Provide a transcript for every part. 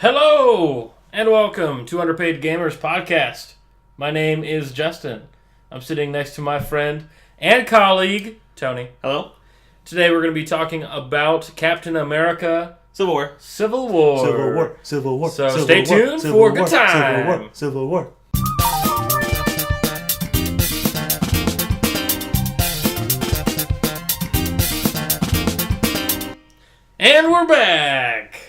Hello, and welcome to Underpaid Gamers Podcast. My name is Justin. I'm sitting next to my friend and colleague, Tony. Hello. Today we're going to be talking about Captain America Civil War. Civil War. Civil War. Civil War. So Civil stay War. tuned Civil for a War. good time. Civil War. Civil War. And we're back.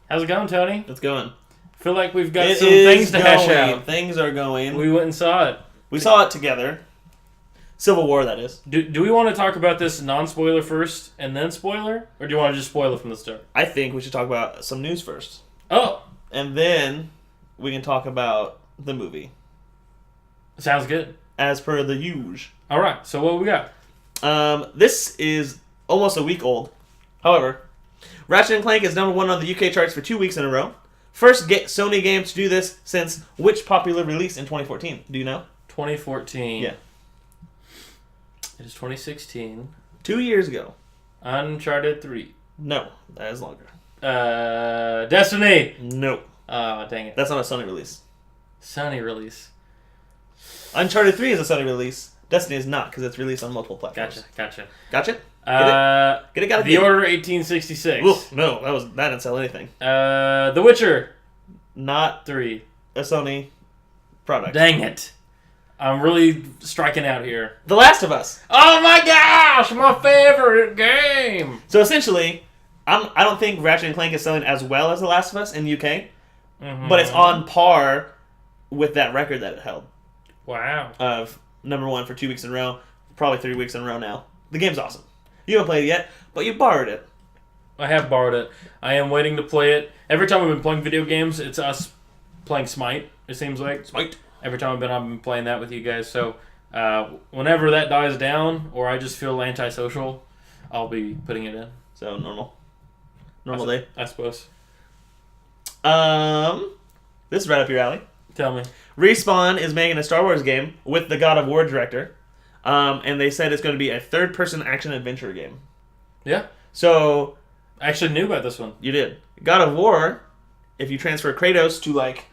How's it going, Tony? It's going. I feel like we've got some things to hash out. Things are going. We went and saw it. We saw it together. Civil War, that is. Do we want to talk about this non-spoiler first and then spoiler? Or do you want to just spoil it from the start? I think we should talk about some news first. Oh. And then we can talk about the movie. Sounds good. As per the usual. Alright, so what we got? This is almost a week old. However, Ratchet & Clank is number 1 on the UK charts for 2 weeks in a row. First Sony game to do this since which popular release in 2014? Do you know? 2014. Yeah. It is 2016. 2 years ago. Uncharted 3. No, that is longer. Destiny! No. Oh, dang it. That's not a Sony release. Sony release. Uncharted 3 is a Sony release. Destiny is not, because it's released on multiple platforms. Gotcha. Gotcha? Get it? The Order 1866. Oof, no, that didn't sell anything. The Witcher. Not 3. a Sony product. Dang it. I'm really striking out here. The Last of Us. Oh my gosh! My favorite game! So essentially, I don't think Ratchet & Clank is selling as well as The Last of Us in the UK, but it's on par with that record that it held. Wow. Of number 1 for 2 weeks in a row, probably 3 weeks in a row now. The game's awesome. You haven't played it yet, but you borrowed it. I have borrowed it. I am waiting to play it. Every time we've been playing video games, it's us playing Smite, it seems like. Smite. Every time I've been playing that with you guys. So whenever that dies down, or I just feel antisocial, I'll be putting it in. So normal day, I suppose. This is right up your alley. Tell me. Respawn is making a Star Wars game with the God of War director, and they said it's going to be a third-person action-adventure game. Yeah. So I actually knew about this one. you did. God of War, if you transfer Kratos to like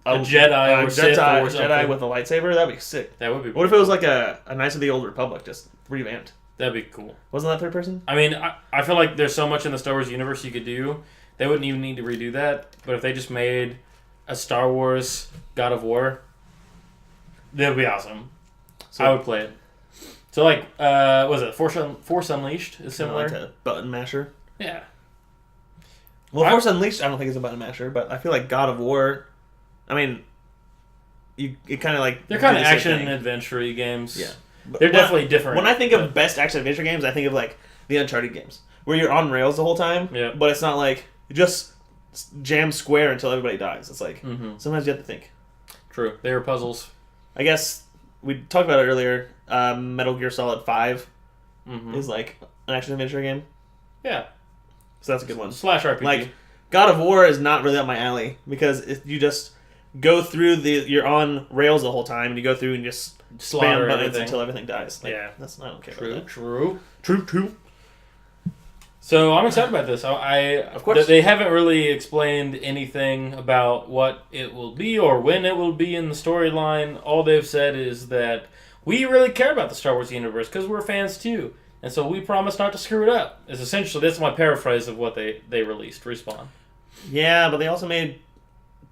A Jedi or Sith or something. Jedi with a lightsaber, that'd be sick. That would be What if it was like a Knights of the Old Republic, just revamped? That'd be cool. Wasn't that third person? I mean, I feel like there's so much in the Star Wars universe you could do. They wouldn't even need to redo that. But if they just made a Star Wars God of War, that'd be awesome. So, I would play it. So, like, was it Force Unleashed is similar? like a button masher. Yeah. Well, Force Unleashed, I don't think it's a button masher, but I feel like God of War. I mean, it kind of like They're kind of action and adventure games. Yeah, but they're definitely different. When I think of best action adventure games, I think of like the Uncharted games, where you're on rails the whole time. Yeah. But it's not like you just jam square until everybody dies. It's like sometimes you have to think. True, they were puzzles. I guess we talked about it earlier. Metal Gear Solid 5 is like an action adventure game. Yeah. So that's a good one. Slash RPG. Like, God of War is not really up my alley because you just go through you're on rails the whole time and you go through and just spam buttons until everything dies. Like, yeah. I don't care about that. True. So I'm excited about this. Of course. They haven't really explained anything about what it will be or when it will be in the storyline. All they've said is that we really care about the Star Wars universe because we're fans too. And so we promise not to screw it up. It's essentially, that's my paraphrase of what they released, Respawn. Yeah, but they also made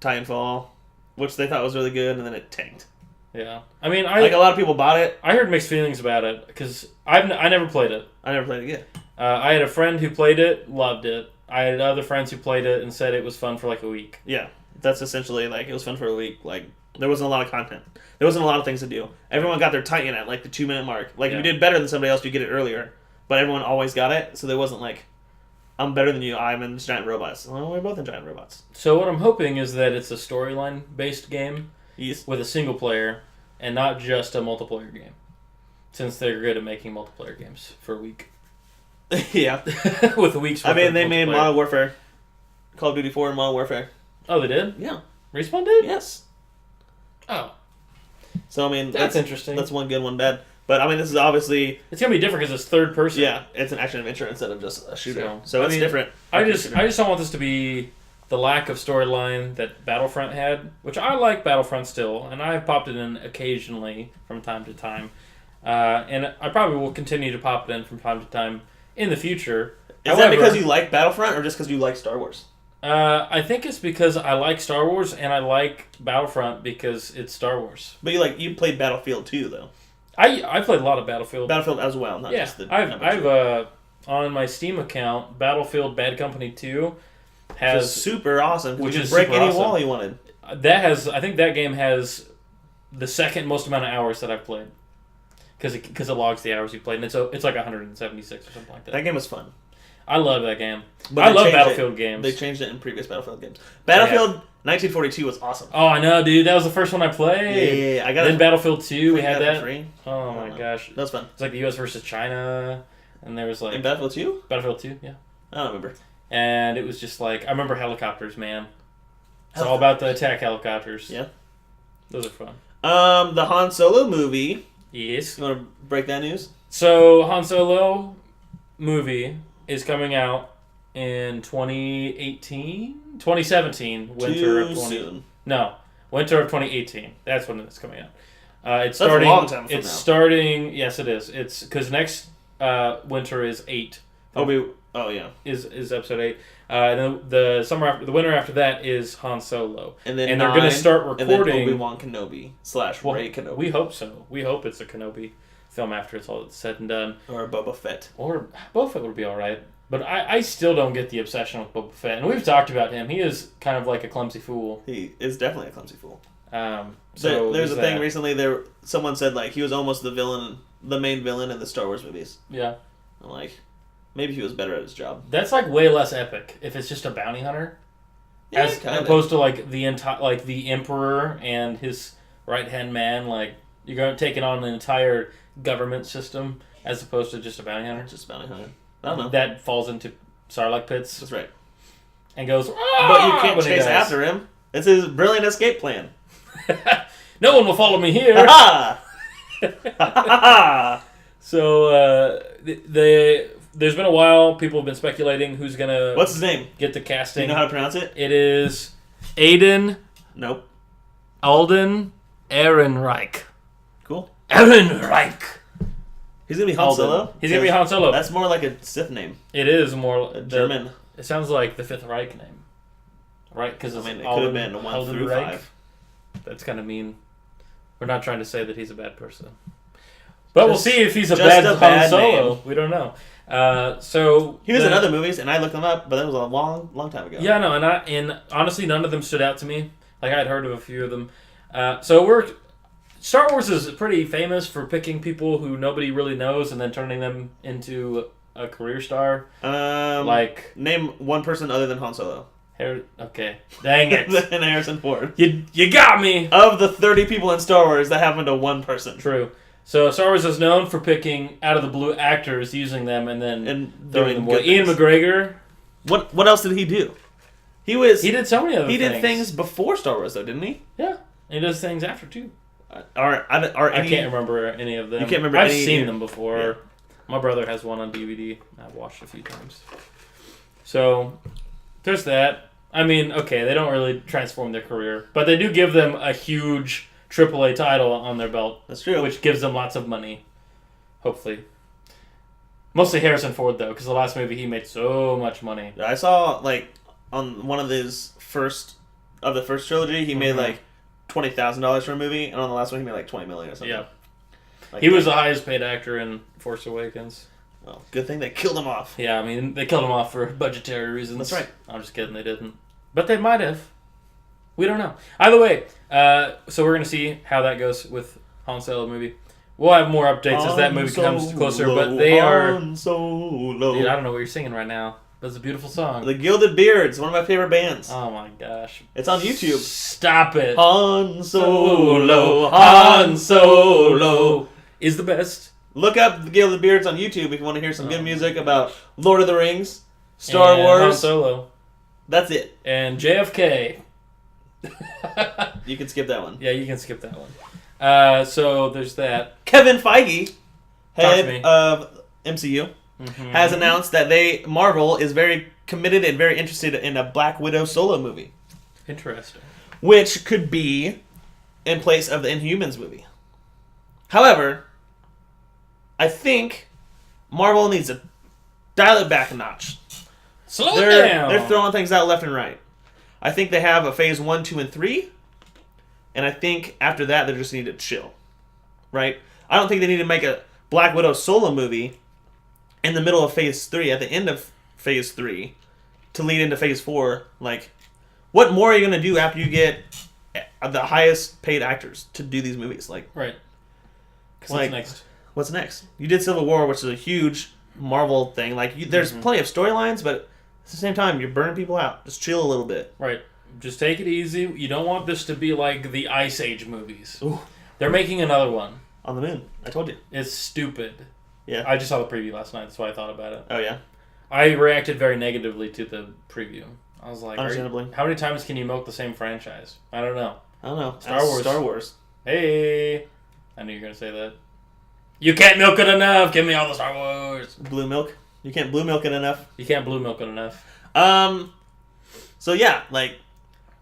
Titanfall, which they thought was really good, and then it tanked. Yeah. I mean, a lot of people bought it. I heard mixed feelings about it because I never played it. I never played it yet. I had a friend who played it, loved it. I had other friends who played it and said it was fun for like a week. Yeah, that's essentially like it was fun for a week. Like there wasn't a lot of content. There wasn't a lot of things to do. Everyone got their Titan at like the 2-minute mark. Like if you did better than somebody else, you get it earlier. But everyone always got it, so there wasn't like, I'm better than you. I'm in giant robots. Well, we're both in giant robots. So what I'm hoping is that it's a storyline based game Yes. with a single player and not just a multiplayer game, since they're good at making multiplayer games for a week. Yeah. With a week's worth I mean, of they made multiplayer. Modern Warfare. Call of Duty 4 and Modern Warfare. Oh, they did? Yeah. Respawn did? Yes. Oh. So, I mean... That's interesting. That's one good, one bad. But I mean, this is obviously it's gonna be different because it's third person. Yeah, it's an action adventure instead of just a shooter. So it's different. I just don't want this to be the lack of storyline that Battlefront had, which I like Battlefront still, and I've popped it in occasionally from time to time, and I probably will continue to pop it in from time to time in the future. Is that because you like Battlefront or just because you like Star Wars? I think it's because I like Star Wars and I like Battlefront because it's Star Wars. But you played Battlefield 2 though. I played a lot of Battlefield. Battlefield as well, not just the. I've on my Steam account, Battlefield Bad Company 2 has which is super awesome. Which you is break super any awesome. wall you wanted. I think that game has the second most amount of hours that I've played because it logs the hours you played, and it's like 176 or something like that. That game was fun. I love that game. But I love Battlefield games. They changed it in previous Battlefield games. Battlefield 1942 was awesome. Oh, I know, dude. That was the first one I played. Yeah. I got Then Battlefield 2, we had that. Free. Oh my gosh, that was fun. It's like the U.S. versus China, and there was like in Battlefield 2. Battlefield 2, yeah. I don't remember. And it was just like I remember helicopters, man. It's all about the attack helicopters. Yeah, those are fun. The Han Solo movie. Yes. You want to break that news? So Han Solo movie is coming out in 2017, winter of 20. Soon. No, winter of 2018. That's when it's coming out. It's That's starting. a long time from it's now. starting. Yes, it is. It's because next winter is 8. Yeah. Is episode 8. And then the winter after that is Han Solo. And then they're going to start recording. And then Obi-Wan Kenobi / Rey Kenobi. We hope so. We hope it's a Kenobi film after it's all said and done. Or Boba Fett. Or Boba Fett would be all right. But I still don't get the obsession with Boba Fett. And we've talked about him. He is kind of like a clumsy fool. He is definitely a clumsy fool. So there's a thing recently. Someone said like he was almost the main villain in the Star Wars movies. Yeah. I'm like, maybe he was better at his job. That's like way less epic if it's just a bounty hunter, Yeah, as opposed to like the Emperor and his right hand man. Like you're going taking on an entire government system as opposed to just a bounty hunter. Just a bounty hunter. I don't know. That falls into Sarlacc pits. That's right. And goes. But you can't chase after him. It's his brilliant escape plan. No one will follow me here. So there's been a while. People have been speculating who's gonna. What's his name? Get the casting. Do you know how to pronounce it? It is Aiden. Nope. Alden Ehrenreich. Cool. Ehrenreich. He's gonna be Han Solo. He's gonna be Han Solo. That's more like a Sith name. It is more German. It sounds like the Fifth Reich name, right? Because it could have been 1 through 5. That's kind of mean. We're not trying to say that he's a bad person, but we'll see if he's a bad Han Solo. We don't know. So he was in other movies, and I looked them up, but that was a long time ago. Yeah, no, and honestly, none of them stood out to me. Like I had heard of a few of them. Star Wars is pretty famous for picking people who nobody really knows and then turning them into a career star. Name one person other than Han Solo. Okay, dang it. And Harrison Ford. You got me. Of the 30 people in Star Wars, that happened to one person. True. So Star Wars is known for picking out of the blue actors, using them, and then throwing them away. Ian McGregor. What else did he do? He did so many other things. He did things before Star Wars, though, didn't he? Yeah. And he does things after, too. I can't remember any of them. You can't remember I've seen them before. Yeah. My brother has one on DVD. I've watched a few times. So, there's that. I mean, okay, they don't really transform their career, but they do give them a huge AAA title on their belt. That's true. Which gives them lots of money. Hopefully. Mostly Harrison Ford, though, because the last movie he made so much money. I saw, on one of his first trilogy, he made, $20,000 for a movie, and on the last one he made, $20 million or something. Yeah. He was the highest paid actor in Force Awakens. Well, good thing they killed him off. Yeah, I mean, they killed him off for budgetary reasons. That's right. I'm just kidding, they didn't. But they might have. We don't know. Either way, so we're going to see how that goes with Han Solo movie. We'll have more updates as that movie comes closer, but they are... Han Solo. Dude, I don't know what you're singing right now. That's a beautiful song. The Gilded Beards, one of my favorite bands. Oh my gosh. It's on YouTube. Stop it. Han Solo. Han Solo is the best. Look up the Gilded Beards on YouTube if you want to hear some good music about Lord of the Rings, Star Wars. Han Solo. That's it. And JFK. You can skip that one. Yeah, you can skip that one. So there's that. Kevin Feige. head of MCU, has announced that Marvel is very committed and very interested in a Black Widow solo movie. Interesting. Which could be in place of the Inhumans movie. However, I think Marvel needs to dial it back a notch. Slow it down. They're throwing things out left and right. I think they have a phase 1, 2, and 3. And I think after that, they just need to chill. Right? I don't think they need to make a Black Widow solo movie in the middle of phase 3, at the end of phase 3, to lead into phase 4. Like, what more are you going to do after you get the highest paid actors to do these movies? Like, right. Like, what's next? What's next? You did Civil War, which is a huge Marvel thing. Like, there's plenty of storylines, but at the same time, you're burning people out. Just chill a little bit. Right. Just take it easy. You don't want this to be like the Ice Age movies. Ooh. They're making another one. On the moon. I told you. It's stupid. Yeah. I just saw the preview last night. That's why I thought about it. Oh, yeah? I reacted very negatively to the preview. I was like, understandably. how many times can you milk the same franchise? I don't know. I don't know. Star Wars. Hey. I knew you were going to say that. You can't milk it enough. Give me all the Star Wars. Blue milk. You can't blue milk it enough. You can't blue milk it enough. So yeah, like,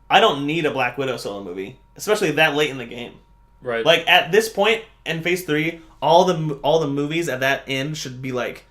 I don't need a Black Widow solo movie, especially that late in the game. Right. Like, at this point in phase 3, all the movies at that end should be like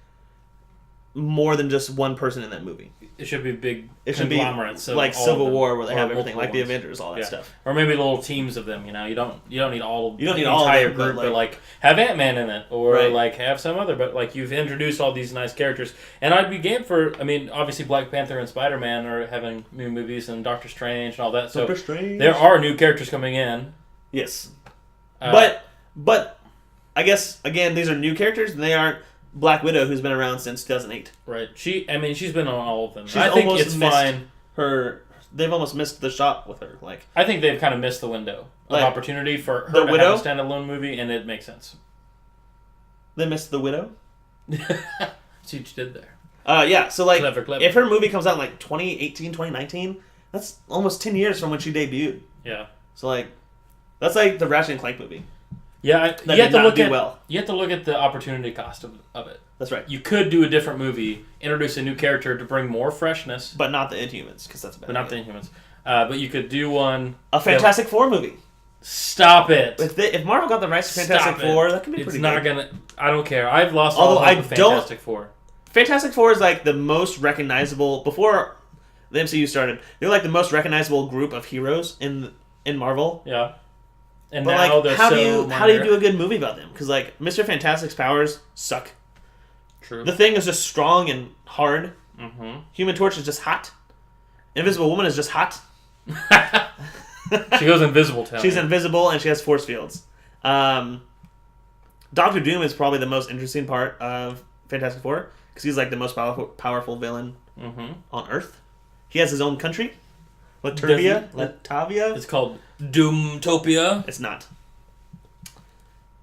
more than just one person in that movie. It should be big It should be conglomerates. like Civil War, where they have everything, like the ones. Avengers, all that stuff. Or maybe little teams of them. You know, you don't need all. You don't need the all entire of them, group, but, but like have Ant-Man in it, or Right. like have some other. But like you've introduced all these nice characters, and I'd be game for. I mean, obviously Black Panther and Spider-Man are having new movies, and Doctor Strange and all that. So Doctor Strange. there are new characters coming in. Yes, but I guess again these are new characters, and they aren't Black Widow, who's been around since 2008. Right. She's been on all of them. She's I think almost it's missed fine. They've almost missed the shot with her. Like, I think they've kind of missed the window of Like, opportunity for her the to Widow? have a standalone movie, and it makes sense. they missed the Widow. See what you did there. Yeah. So like, Clever. if her movie comes out in like 2018, 2019, that's almost 10 years from when she debuted. Yeah. So like, that's like the Ratchet and Clank movie. Yeah, That you have did to not look do at well. You have to look at the opportunity cost of it. That's right. You could do a different movie, introduce a new character to bring more freshness, But not the Inhumans, because that's a bad but not the idea. Inhumans. But you could do one. A Fantastic Four movie. Stop it! If Marvel got the rights to Stop Fantastic it. Four, that could be It's pretty not good. gonna. I don't care. I've lost Although all I hope of don't- Fantastic Four. Fantastic Four is like the most recognizable before the MCU started. They're like the most recognizable group of heroes in Marvel. Yeah. And But now like, they're how so do you do a good movie about them? Because like Mr. Fantastic's powers suck. True. The Thing is just strong and hard. Mm-hmm. Human Torch is just hot. Invisible Woman is just hot. She goes invisible. She's invisible and she has force fields. Doctor Doom is probably the most interesting part of Fantastic Four because he's like the most powerful villain on Earth. He has his own country, Latavia. It's called Doomtopia. It's not.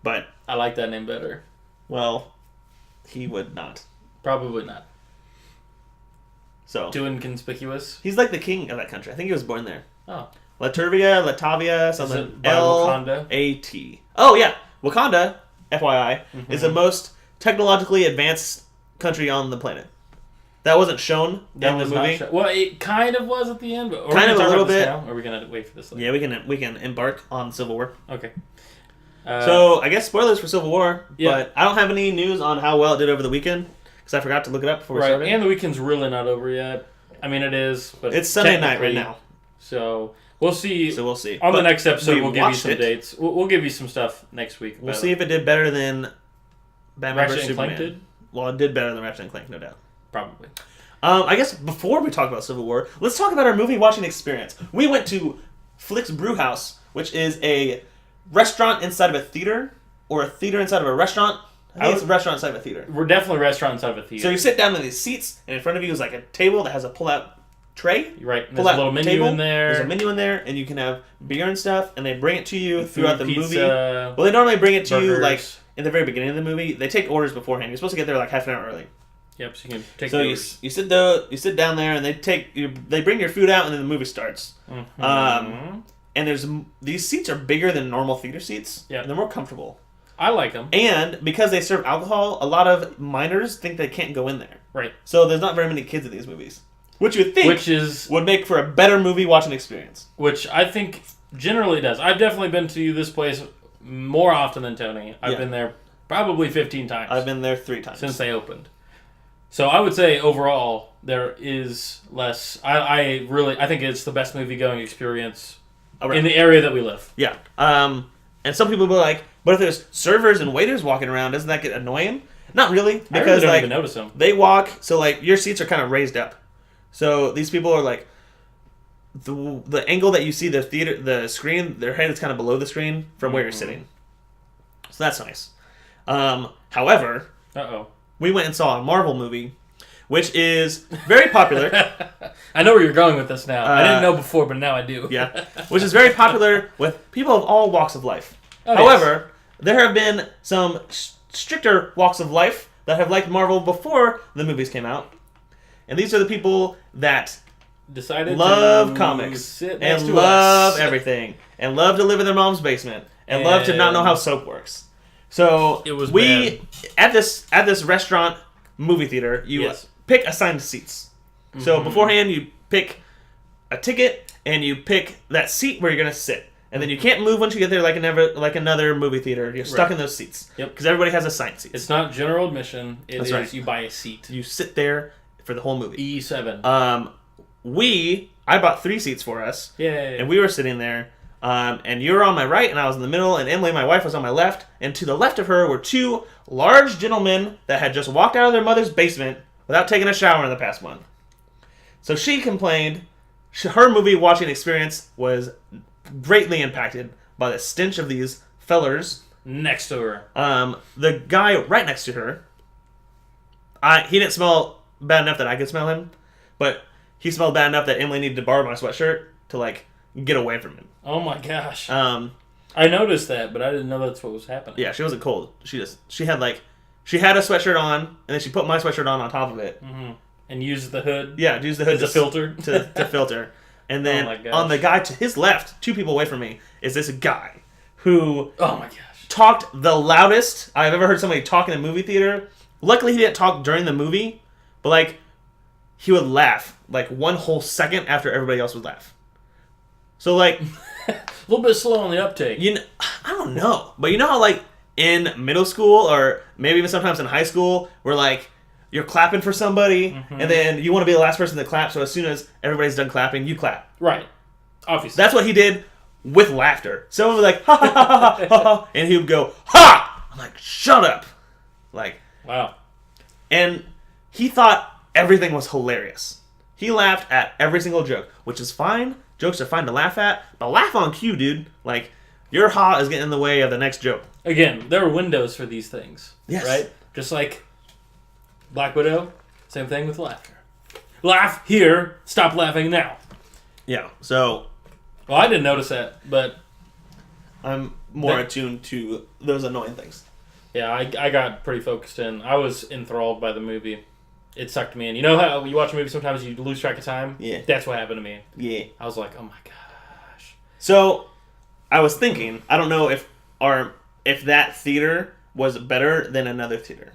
But I like that name better. well, he would not. Probably not. So Too inconspicuous. he's like the king of that country. I think he was born there. Oh. Latavia, Is something it by Wakanda? L-A-T. Oh yeah, Wakanda. FYI, is the most technologically advanced country on the planet. That wasn't shown in the movie. Well, it kind of was at the end, but are we Kind gonna of a talk little about this bit. now, or are we gonna wait for this later? Yeah, we can embark on Civil War. Okay. So I guess spoilers for Civil War, Yeah. but I don't have any news on how well it did over the weekend because I forgot to look it up before we right, started. and the weekend's really not over yet. I mean, it is, but It's Sunday night right technically- now, So we'll see. so we'll see. On the But next episode, we we'll give you watched some it. dates. We'll give you some stuff next week. We'll about see if it did better than Batman Ratchet vs and Clank Superman. did? Well, it did better than Ratchet and Clank, no doubt. Probably. I guess before we talk about Civil War, let's talk about our movie watching experience. We went to Flick's Brewhouse, which is a restaurant inside of a theater, or a theater inside of a restaurant. I think it's a restaurant inside of a theater. We're definitely a restaurant inside of a theater. So you sit down in these seats, and in front of you is like a table that has a pull-out tray. You're right. And Pull there's a out little menu table. in there. There's a menu in there, and you can have beer and stuff, and they bring it to you Food, throughout the pizza, movie. Well, they normally bring it to you burgers. like in the very beginning of the movie. They take orders beforehand. You're supposed to get there like half an hour early. Yep, so you can take So you sit down there, and they bring your food out, and then the movie starts. Mm-hmm. And these seats are bigger than normal theater seats. Yeah. And they're more comfortable. I like them. And because they serve alcohol, a lot of minors think they can't go in there. Right. So there's not very many kids in these movies. Which you would think would make for a better movie watching experience. Which I think generally does. I've definitely been to this place more often than Tony. I've been there probably 15 times. I've been there 3 times. Since they opened. So I would say overall there is less. I think it's the best movie going experience in the area that we live. Yeah. And some people will be like, but if there's servers and waiters walking around, doesn't that get annoying? Not really, because I really don't even notice them. They walk, so like your seats are kind of raised up. So these people are like the angle that you see the screen, their head is kind of below the screen from where you're sitting. So that's nice. However, we went and saw a Marvel movie, which is very popular. I know where you're going with this now. I didn't know before, but now I do. Yeah, which is very popular with people of all walks of life. Oh, however, there have been some stricter walks of life that have liked Marvel before the movies came out. And these are the people that decided love to comics sit next and to love us. everything and love to live in their mom's basement and love to not know how soap works. So it was at this restaurant movie theater, you pick assigned seats. So beforehand, you pick a ticket and you pick that seat where you're gonna sit, and then you can't move once you get there like another movie theater. You're stuck in those seats. Yep. Because everybody has assigned seats. It's not general admission. That's right. You buy a seat. You sit there for the whole movie. E7. I bought 3 seats for us. Yay. And we were sitting there. And you were on my right, and I was in the middle, and Emily, my wife, was on my left. And to the left of her were 2 large gentlemen that had just walked out of their mother's basement without taking a shower in the past month. So she complained her movie watching experience was greatly impacted by the stench of these fellers next to her. The guy right next to her, he didn't smell bad enough that I could smell him, but he smelled bad enough that Emily needed to borrow my sweatshirt to like get away from him. Oh my gosh. I noticed that, but I didn't know that's what was happening. Yeah, she wasn't cold. She had a sweatshirt on, and then she put my sweatshirt on top of it. Mm-hmm. And used the hood. Yeah, used the hood as a filter to filter. And then on the guy to his left, 2 people away from me, is this guy who talked the loudest I've ever heard somebody talk in a movie theater. Luckily, he didn't talk during the movie, but like he would laugh like one whole second after everybody else would laugh. So like a little bit slow on the uptake. I don't know, but you know how like in middle school or maybe even sometimes in high school, where like you're clapping for somebody, and then you want to be the last person to clap, so as soon as everybody's done clapping, you clap. Right. Obviously. That's what he did with laughter. Someone would be like, ha ha ha ha ha ha, and he would go, ha! I'm like, shut up. Like, wow. And he thought everything was hilarious. He laughed at every single joke, which is fine. Jokes are fine to laugh at, but laugh on cue, dude. Like, your ha is getting in the way of the next joke. Again, there are windows for these things. Yes. Right? Just like Black Widow, same thing with laughter. Laugh here, stop laughing now. Yeah, so... Well, I didn't notice that, but... I'm more attuned to those annoying things. Yeah, I got pretty focused in. I was enthralled by the movie. It sucked me in. You know how you watch a movie, sometimes you lose track of time? Yeah. That's what happened to me. Yeah. I was like, oh my gosh. So, I was thinking, I don't know if that theater was better than another theater.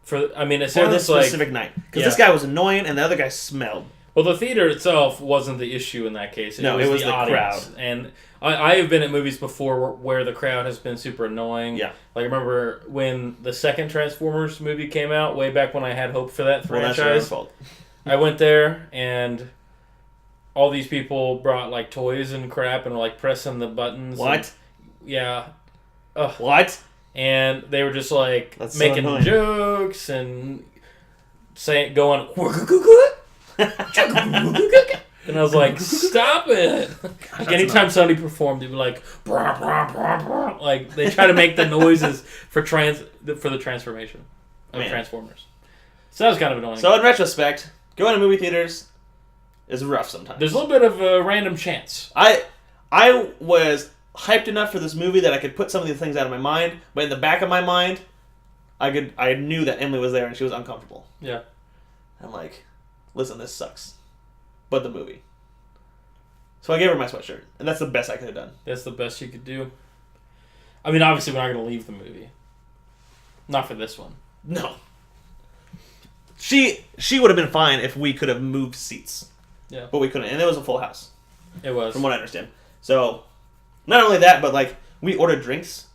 It for this sounds like... specific night. Because this guy was annoying and the other guy smelled. Well, the theater itself wasn't the issue in that case. It was the audience. crowd. And I have been at movies before where the crowd has been super annoying. Yeah. Like, I remember when the second Transformers movie came out, way back when I had hope for that franchise. Well, that's your own fault. I went there, and all these people brought, like, toys and crap and were, like, pressing the buttons. What? Yeah. What? And they were just, like, that's making so jokes and going... And I was like, stop it. Like, anytime somebody performed, they'd be like, brah, brah, brah, brah. Like, they try to make the noises for the transformation of Transformers. So that was kind of annoying. So in retrospect, going to movie theaters is rough sometimes. There's a little bit of a random chance. I was hyped enough for this movie that I could put some of these things out of my mind, but in the back of my mind, I knew that Emily was there and she was uncomfortable. Yeah. I'm like, listen, this sucks. But the movie. So I gave her my sweatshirt, and that's the best I could have done. That's the best you could do. I mean, obviously, we're not going to leave the movie. Not for this one. No. She would have been fine if we could have moved seats. Yeah. But we couldn't. And it was a full house. It was. From what I understand. So, not only that, but, like, we ordered drinks.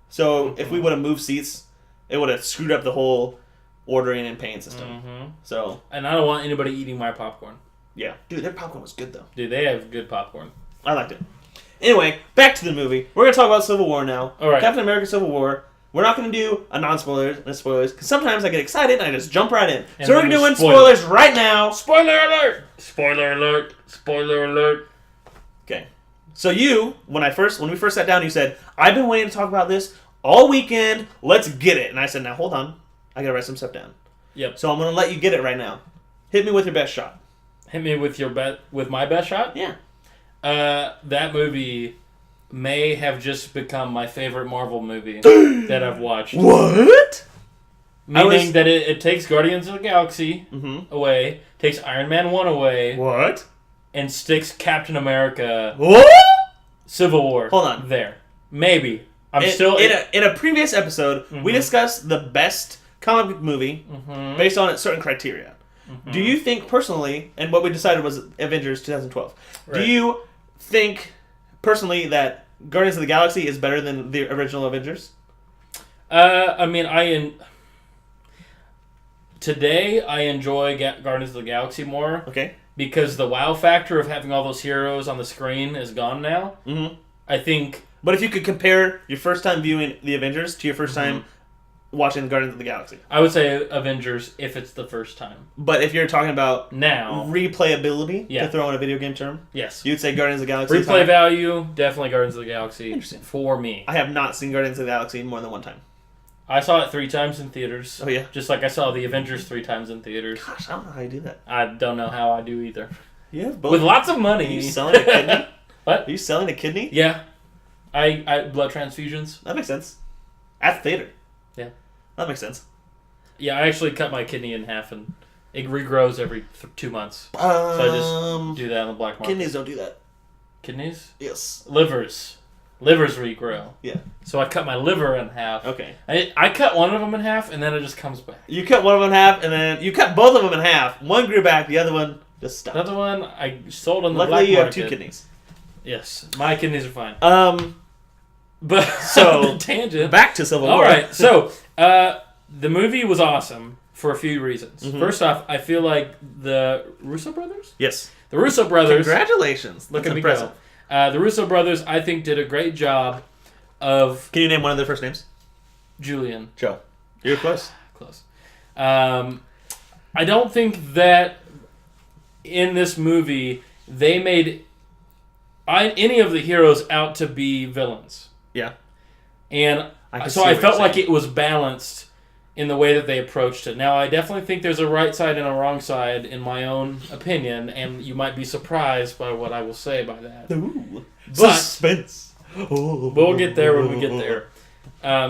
So, if we would have moved seats, it would have screwed up the whole ordering and paying system. Mm-hmm. So. And I don't want anybody eating my popcorn. Yeah. Dude, their popcorn was good, though. Dude, they have good popcorn. I liked it. Anyway, back to the movie. We're going to talk about Civil War now. All right. Captain America Civil War. We're not going to do a non-spoilers and spoilers, because sometimes I get excited and I just jump right in. And so we're doing spoilers right now. Spoiler alert! Spoiler alert! Spoiler alert! Okay. So when we first sat down, you said, I've been waiting to talk about this all weekend. Let's get it. And I said, now hold on. I got to write some stuff down. Yep. So I'm going to let you get it right now. Hit me with your best shot. Hit me with with my best shot? Yeah. That movie may have just become my favorite Marvel movie that I've watched. What? Meaning that it takes Guardians of the Galaxy away, takes Iron Man 1 away, What? and sticks Captain America What? Civil War. Hold on. There. Maybe. In a previous episode, we discussed the best comic book movie based on certain criteria. Do you think personally, and what we decided was Avengers 2012, do you think personally that Guardians of the Galaxy is better than the original Avengers? I mean, today I enjoy Guardians of the Galaxy more. Okay. Because the wow factor of having all those heroes on the screen is gone now. Mm-hmm. I think... But if you could compare your first time viewing the Avengers to your first time watching Guardians of the Galaxy. I would say Avengers if it's the first time. But if you're talking about now replayability, to throw in a video game term, yes, you'd say Guardians of the Galaxy. Replay value, definitely Guardians of the Galaxy. Interesting. For me. I have not seen Guardians of the Galaxy more than one time. I saw it 3 times in theaters. Oh, yeah? Just like I saw the Avengers 3 times in theaters. Gosh, I don't know how you do that. I don't know how I do either. You have both. With lots of money. Are you selling a kidney? What? Are you selling a kidney? Yeah. I blood transfusions. That makes sense. At the theater. Yeah. That makes sense. Yeah, I actually cut my kidney in half and it regrows every 2 months. So I just do that on the black market. Kidneys don't do that. Kidneys? Yes. Livers regrow. Yeah. So I cut my liver in half. Okay. I cut one of them in half and then it just comes back. You cut one of them in half and then you cut both of them in half. One grew back, the other one just stopped. Another one I sold on the Luckily, black market. you have 2 kidneys. Yes. My kidneys are fine. But so tangent. Back to Civil War. All right. So, the movie was awesome for a few reasons. Mm-hmm. First off, I feel like the Russo brothers? Yes. The Russo brothers. Congratulations. Look That's at impressive. me go. The Russo brothers, I think, did a great job of... Can you name one of their first names? Julian. Joe. You're close. Close. I don't think that in this movie they made any of the heroes out to be villains. Yeah. And so I felt like it was balanced in the way that they approached it. Now, I definitely think there's a right side and a wrong side, in my own opinion, and you might be surprised by what I will say by that. Ooh. But suspense. We'll get there when we get there.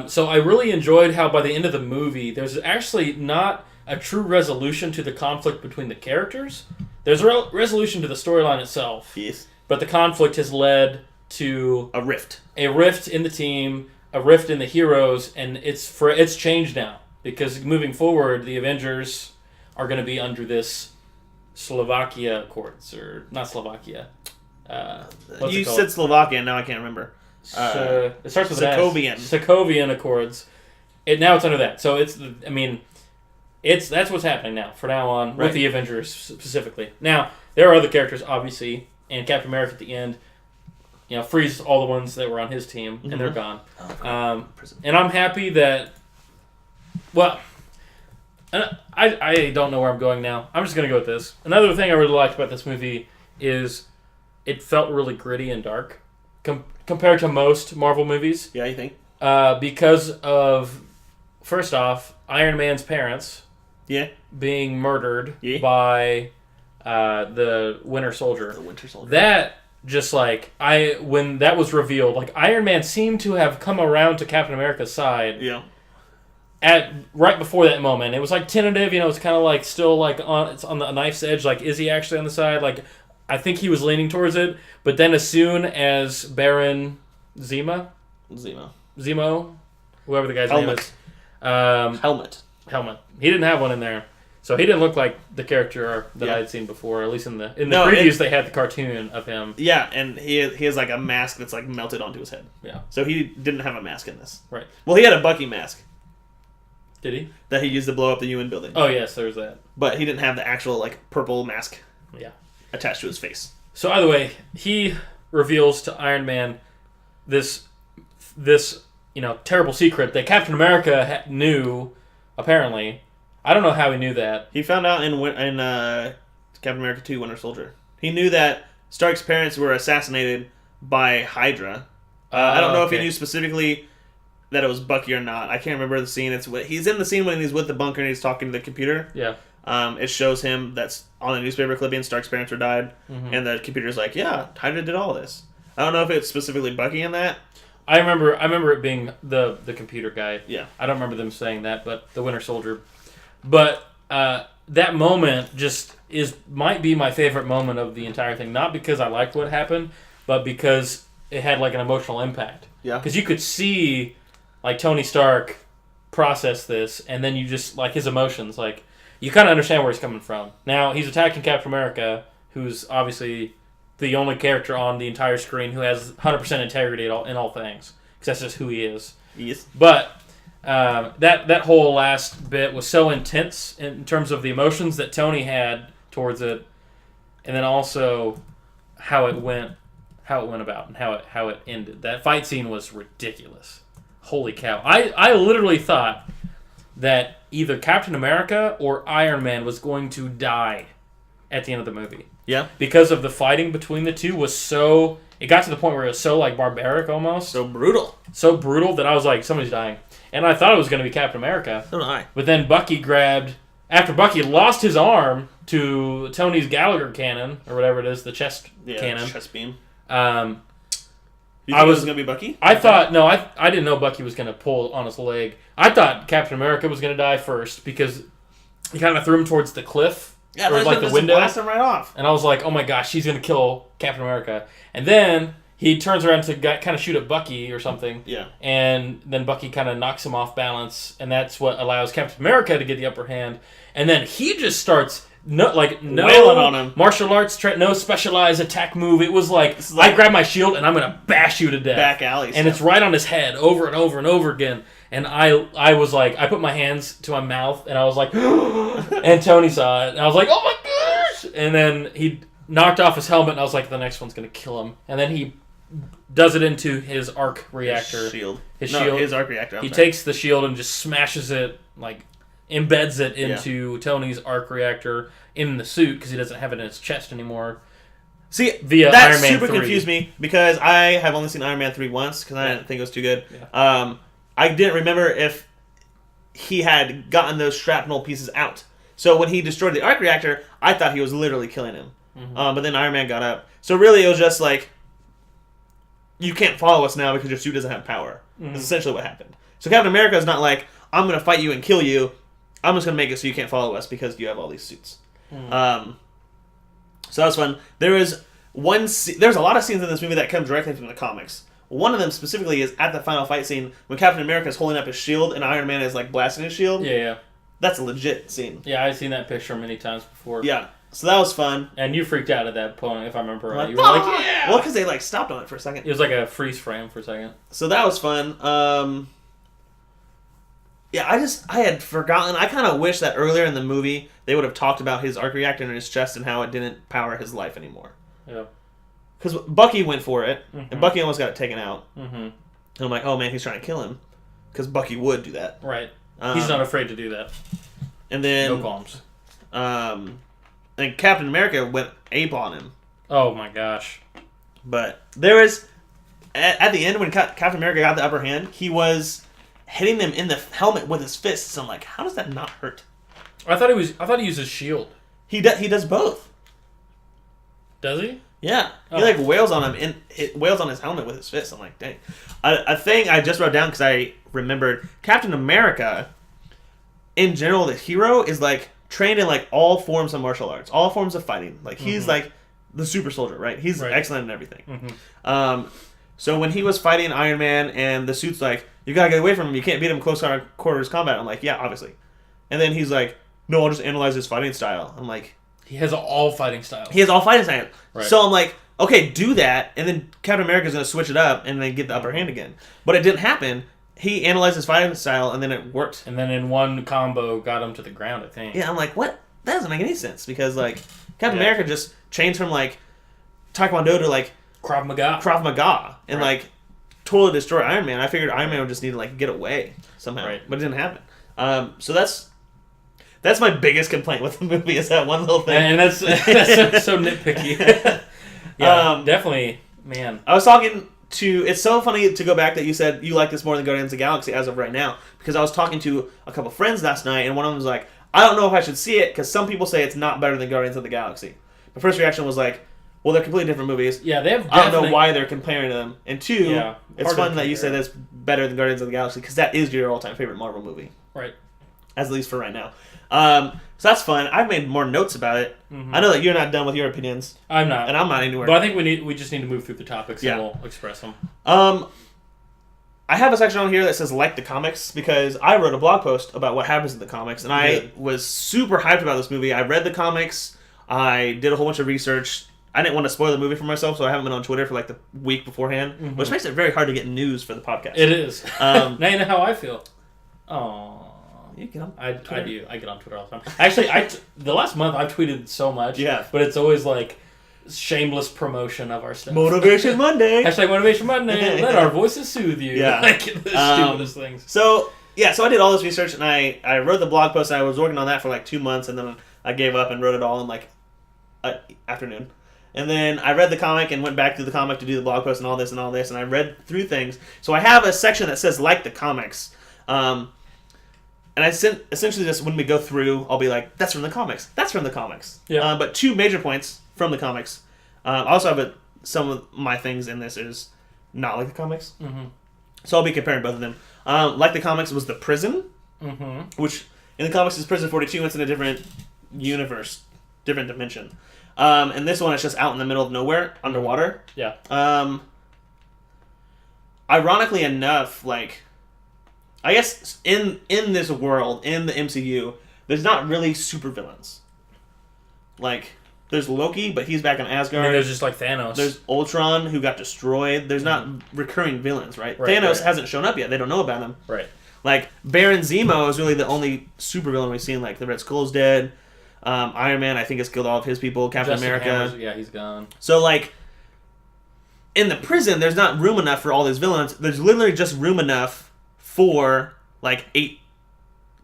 So I really enjoyed how by the end of the movie, there's actually not a true resolution to the conflict between the characters. There's a resolution to the storyline itself. Yes. But the conflict has led to a rift in the team, a rift in the heroes, and it's changed now because moving forward, the Avengers are going to be under this Slovakia Accords, or not Slovakia. You said Slovakia, and now I can't remember. It starts with Sokovian. Sokovian Accords. Now it's under that. So that's what's happening now. For now on, with the Avengers specifically. Now there are other characters, obviously, and Captain America at the end. Frees all the ones that were on his team, and they're gone. And I'm happy that... Well, I don't know where I'm going now. I'm just going to go with this. Another thing I really liked about this movie is it felt really gritty and dark compared to most Marvel movies. Yeah, you think? Because of, first off, Iron Man's parents being murdered by the Winter Soldier. The Winter Soldier. That... Just like, when that was revealed, like, Iron Man seemed to have come around to Captain America's side. Yeah. Right before that moment. It was like tentative, it's kind of like still like it's on the knife's edge. Like, is he actually on the side? Like, I think he was leaning towards it. But then as soon as Baron Zemo Zemo, whoever the guy's name is. Helmet. He didn't have one in there. So he didn't look like the character that I had seen before, at least in the previews they had the cartoon of him. Yeah, and he has like a mask that's like melted onto his head. Yeah. So he didn't have a mask in this. Right. Well, he had a Bucky mask. Did he? That he used to blow up the UN building. Oh, yes, there's that. But he didn't have the actual like purple mask. Yeah. Attached to his face. So either way, he reveals to Iron Man this terrible secret that Captain America knew, apparently. I don't know how he knew that. He found out in Captain America 2 Winter Soldier. He knew that Stark's parents were assassinated by Hydra. I don't know if he knew specifically that it was Bucky or not. I can't remember the scene. He's in the scene when he's with the bunker and he's talking to the computer. Yeah. It shows him that's on a newspaper clipping Stark's parents were died. Mm-hmm. And the computer's like, yeah, Hydra did all this. I don't know if it's specifically Bucky in that. I remember it being the computer guy. Yeah. I don't remember them saying that, but the Winter Soldier. But that moment might be my favorite moment of the entire thing. Not because I liked what happened, but because it had like an emotional impact. Yeah. Because you could see like Tony Stark process this, and then you just like his emotions. Like you kind of understand where he's coming from. Now he's attacking Captain America, who's obviously the only character on the entire screen who has 100% integrity in all things. Because that's just who he is. Yes. But that whole last bit was so intense in terms of the emotions that Tony had towards it, and then also how it went about and how it ended. That fight scene was ridiculous. Holy cow! I literally thought that either Captain America or Iron Man was going to die at the end of the movie. Yeah. Because of the fighting between the two was so. It got to the point where it was so like barbaric almost. So brutal. So brutal that I was like, somebody's dying. And I thought it was going to be Captain America. So did I. But then after Bucky lost his arm to Tony's Gallagher cannon, or whatever it is, the chest cannon. Chest beam. You think it was going to be Bucky? I didn't know Bucky was going to pull on his leg. I thought Captain America was going to die first because he kind of threw him towards the cliff. Yeah, or like the window. Blast him right off. And I was like, oh my gosh, he's going to kill Captain America. And then he turns around to kind of shoot at Bucky or something. Yeah. And then Bucky kind of knocks him off balance, and that's what allows Captain America to get the upper hand. And then he just starts wailing on him. Martial arts, no specialized attack move. It was like I grab my shield and I'm gonna bash you to death. Back alley. And it's right on his head over and over and over again. And I was like, I put my hands to my mouth and I was like, and Tony saw it and I was like, oh my gosh! And then he knocked off his helmet and I was like, the next one's gonna kill him. And then he does it into his arc reactor. His shield. His arc reactor. He takes the shield and just smashes it, like embeds it into Tony's arc reactor in the suit because he doesn't have it in his chest anymore. See, via that Iron Man super 3. confused me because I have only seen Iron Man 3 once because I didn't think it was too good. Yeah. I didn't remember if he had gotten those shrapnel pieces out. So when he destroyed the arc reactor, I thought he was literally killing him. Mm-hmm. But then Iron Man got up. So really it was just like, you can't follow us now because your suit doesn't have power. Mm-hmm. That's essentially what happened. So Captain America is not like, I'm going to fight you and kill you. I'm just going to make it so you can't follow us because you have all these suits. Mm-hmm. So that was fun. There's a lot of scenes in this movie that come directly from the comics. One of them specifically is at the final fight scene when Captain America is holding up his shield and Iron Man is like blasting his shield. Yeah. That's a legit scene. Yeah, I've seen that picture many times before. Yeah. So that was fun. And you freaked out at that point, if I remember right. You were like, yeah! Well, because they like stopped on it for a second. It was like a freeze frame for a second. So that was fun. Yeah, I had forgotten. I kind of wish that earlier in the movie they would have talked about his arc reactor in his chest and how it didn't power his life anymore. Yeah. Because Bucky went for it, mm-hmm. and Bucky almost got it taken out. Mm-hmm. And I'm like, oh man, he's trying to kill him. Because Bucky would do that. Right. He's not afraid to do that. And then... No qualms. And Captain America went ape on him. Oh my gosh. But there was... At the end, when Captain America got the upper hand, he was hitting them in the helmet with his fists. I'm like, how does that not hurt? I thought he used his shield. He does both. Does he? Yeah. He like wails on him and it wails on his helmet with his fist. I'm like, dang. A thing I just wrote down because I remembered Captain America, in general, the hero is like trained in like all forms of martial arts, all forms of fighting. Like he's like the super soldier, right? He's excellent in everything. Mm-hmm. So when he was fighting Iron Man and the suit's like, you gotta get away from him, you can't beat him close quarters combat. I'm like, yeah, obviously. And then he's like, no, I'll just analyze his fighting style. I'm like... He has all fighting styles. He has all fighting styles. Right. So I'm like, okay, do that, and then Captain America's going to switch it up and then get the upper hand again. But it didn't happen. He analyzed his fighting style, and then it worked. And then in one combo, got him to the ground, I think. Yeah, I'm like, what? That doesn't make any sense, because, like, Captain America just changed from, like, Taekwondo to, like... Krav Maga. And, like, totally destroy Iron Man. I figured Iron Man would just need to, like, get away somehow. Right. But it didn't happen. So that's my biggest complaint with the movie, is that one little thing. And that's so nitpicky. Yeah, definitely, man. I was talking to... It's so funny to go back that you said you like this more than Guardians of the Galaxy as of right now, because I was talking to a couple friends last night, and one of them was like, I don't know if I should see it, because some people say it's not better than Guardians of the Galaxy. My first reaction was like, well, they're completely different movies. Yeah, they have. I don't know why they're comparing them. And two, it's fun that you say that's better than Guardians of the Galaxy, because that is your all-time favorite Marvel movie. Right. At least for right now. So that's fun. I've made more notes about it. Mm-hmm. I know that you're not done with your opinions. I'm not. And I'm not anywhere. But I think we just need to move through the topics and we'll express them. I have a section on here that says like the comics, because I wrote a blog post about what happens in the comics, and I was super hyped about this movie. I read the comics. I did a whole bunch of research. I didn't want to spoil the movie for myself, so I haven't been on Twitter for like the week beforehand, which makes it very hard to get news for the podcast. It is. Now you know how I feel. Aww. You get on Twitter? I do. I get on Twitter all the time. Actually, the last month I've tweeted so much. Yeah. But it's always like shameless promotion of our stuff. Motivation Monday. Hashtag Motivation Monday. Let our voices soothe you. Yeah. Like the stupidest things. So I did all this research, and I wrote the blog post, and I was working on that for like 2 months, and then I gave up and wrote it all in like an afternoon. And then I read the comic and went back to the comic to do the blog post and all this, and I read through things. So I have a section that says like the comics. And I essentially just, when we go through, I'll be like, that's from the comics. That's from the comics. Yeah. But 2 major points from the comics. I also have some of my things in this is not like the comics. Mm-hmm. So I'll be comparing both of them. Like the comics was the prison, which in the comics is Prison 42. It's in a different universe, different dimension. And this one is just out in the middle of nowhere, underwater. Yeah. Ironically enough, like... I guess in this world, in the MCU, there's not really supervillains. Like, there's Loki, but he's back in Asgard. I mean, there's just like Thanos. There's Ultron, who got destroyed. There's not recurring villains, right? Thanos hasn't shown up yet. They don't know about him. Right. Like, Baron Zemo is really the only supervillain we've seen. Like, the Red Skull's dead. Iron Man, I think, has killed all of his people. Captain America. He's gone. So, like, in the prison, there's not room enough for all these villains. There's literally just room enough for like 8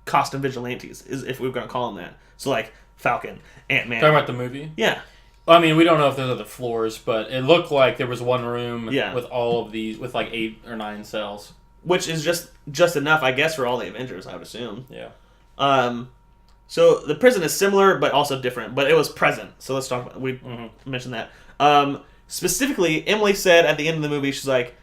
costume vigilantes, is if we were going to call them that. So like Falcon, Ant-Man. Talking about the movie? Yeah. Well, I mean, we don't know if there's other floors, but it looked like there was one room with all of these, with like 8 or 9 cells. Which is just enough, I guess, for all the Avengers, I would assume. Yeah. So the prison is similar, but also different. But it was present, so let's talk about it. We mentioned that. Specifically, Emily said at the end of the movie, she's like,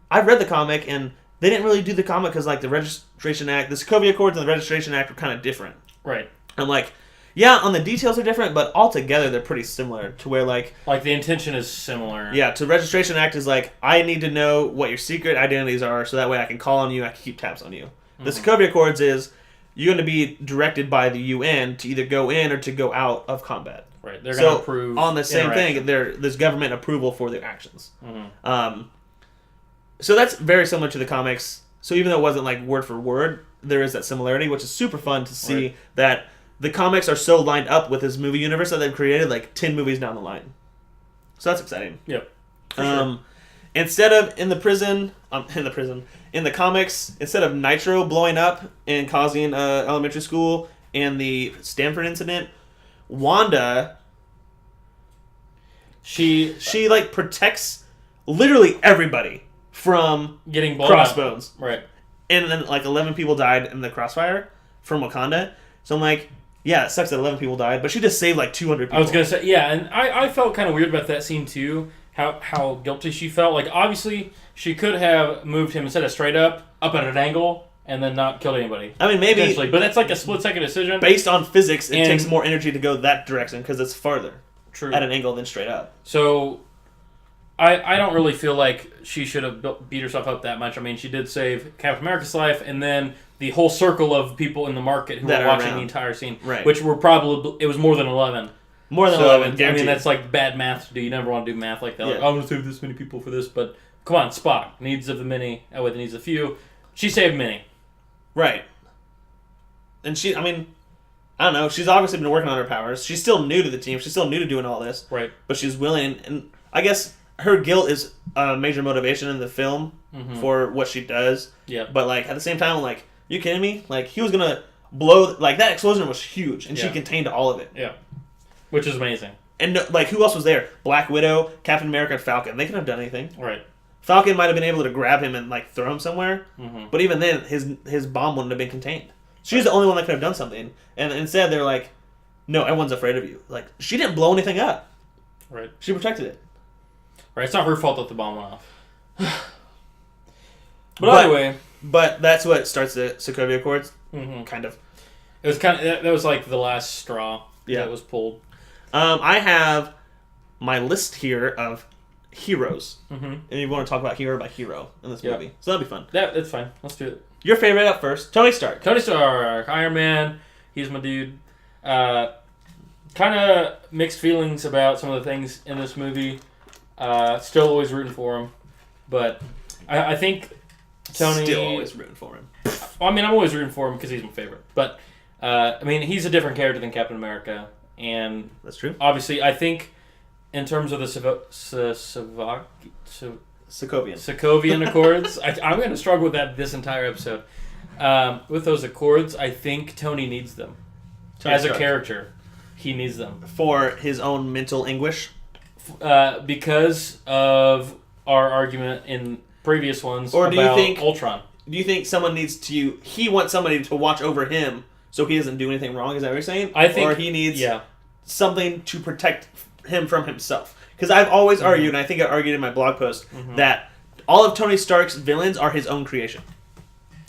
I read the comic, and they didn't really do the comic because, like, the Registration Act, the Sokovia Accords and the Registration Act were kind of different. Right. I'm like, yeah, on the details are different, but altogether they're pretty similar to where, like... Like, the intention is similar. Yeah, to Registration Act is like, I need to know what your secret identities are so that way I can call on you, I can keep tabs on you. The Sokovia Accords is, you're going to be directed by the UN to either go in or to go out of combat. Right, they're going to approve on the same thing, there's government approval for their actions. So that's very similar to the comics. So even though it wasn't like word for word, there is that similarity, which is super fun to see that the comics are so lined up with this movie universe that they've created like 10 movies down the line. So that's exciting. Yep. Sure. Instead of in the comics, instead of Nitro blowing up and causing elementary school and the Stanford incident, Wanda, she like protects literally everybody from getting blown crossbones. Up. Right. And then like 11 people died in the crossfire from Wakanda. So I'm like, yeah, it sucks that 11 people died, but she just saved like 200 people. I was going to say, yeah, and I felt kind of weird about that scene too, how guilty she felt. Like, obviously, she could have moved him instead of straight up at an angle, and then not killed anybody. I mean, maybe... But that's like a split-second decision. Based on physics, it takes more energy to go that direction, because it's farther. True. At an angle than straight up. So, I don't really feel like she should have beat herself up that much. I mean, she did save Captain America's life, and then the whole circle of people in the market who were watching the entire scene, right? Which were probably it was more than 11. More than 11. I mean, that's like bad math to do. You never want to do math like that. Like, I want to save this many people for this, but come on, Spock. Needs of the many outweigh the needs of the few. She saved many. Right. And I mean, I don't know. She's obviously been working on her powers. She's still new to the team. She's still new to doing all this. Right. But she's willing, and I guess her guilt is a major motivation in the film for what she does. Yeah. But like at the same time, like, you kidding me? Like, he was gonna blow. Like, that explosion was huge, and she contained all of it. Yeah. Which is amazing. And like, who else was there? Black Widow, Captain America, and Falcon. They couldn't have done anything. Right. Falcon might have been able to grab him and like throw him somewhere, but even then, his bomb wouldn't have been contained. She's the only one that could have done something, and instead they're like, "No, everyone's afraid of you." Like, she didn't blow anything up. Right. She protected it. Right. It's not her fault that the bomb went off. But anyway, but that's what starts the Sokovia Accords. Kind of. It was that was like the last straw that was pulled. I have my list here of heroes, and you want to talk about hero by hero in this movie, so that'll be fun. That's fine. Let's do it. Your favorite up first, Tony Stark. Tony Stark, Iron Man. He's my dude. Kind of mixed feelings about some of the things in this movie. Still always rooting for him, but I think Tony. Still always rooting for him. I mean, I'm always rooting for him because he's my favorite. But I mean, he's a different character than Captain America, and that's true. Obviously, I think in terms of the Sokovian Accords, I'm going to struggle with that this entire episode. With those Accords, I think Tony needs them. As a character, he needs them. For his own mental anguish? Because of our argument in previous ones or do about you think, Ultron. Do you think someone needs to... He wants somebody to watch over him so he doesn't do anything wrong? Is that what you're saying? I think... Or he needs something to protect him from himself? Because I've always argued, and I think I argued in my blog post, that all of Tony Stark's villains are his own creation.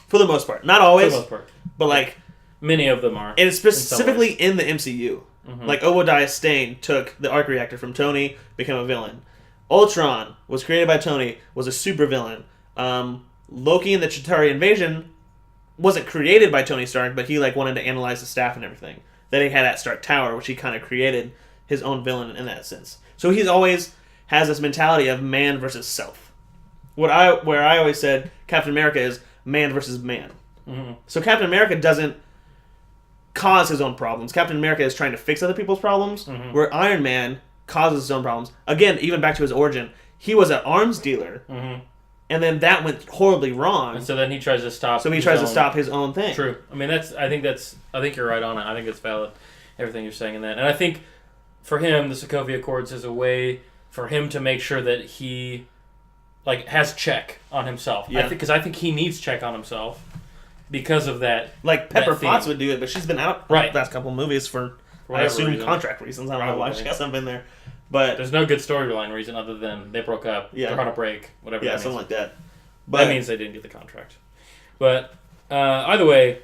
For the most part. Not always. For the most part. But like... Many of them are. And specifically in the MCU. Like Obadiah Stane took the arc reactor from Tony, became a villain. Ultron was created by Tony, was a super villain. Loki and the Chitauri invasion wasn't created by Tony Stark, but he like wanted to analyze the staff and everything. Then he had at Stark Tower, which he kind of created his own villain in that sense. So he's always has this mentality of man versus self. Where I always said Captain America is man versus man. So Captain America doesn't cause his own problems. Captain America is trying to fix other people's problems, where Iron Man causes his own problems. Again, even back to his origin, he was an arms dealer, and then that went horribly wrong. And so then he tries to stop. So he tries to stop his own thing. True. I mean, I think you're right on it. I think it's valid. Everything you're saying in that, and I think for him, the Sokovia Accords is a way for him to make sure that he like has check on himself. Yeah. Because I think he needs check on himself. Because of that, like Pepper Potts would do it, but she's been out the last couple of movies for I assume contract reasons. I don't know why she hasn't been there, but there's no good storyline reason other than they broke up. Yeah, they're on a break, whatever. Yeah, that something means. like that. But that means they didn't get the contract. But either way,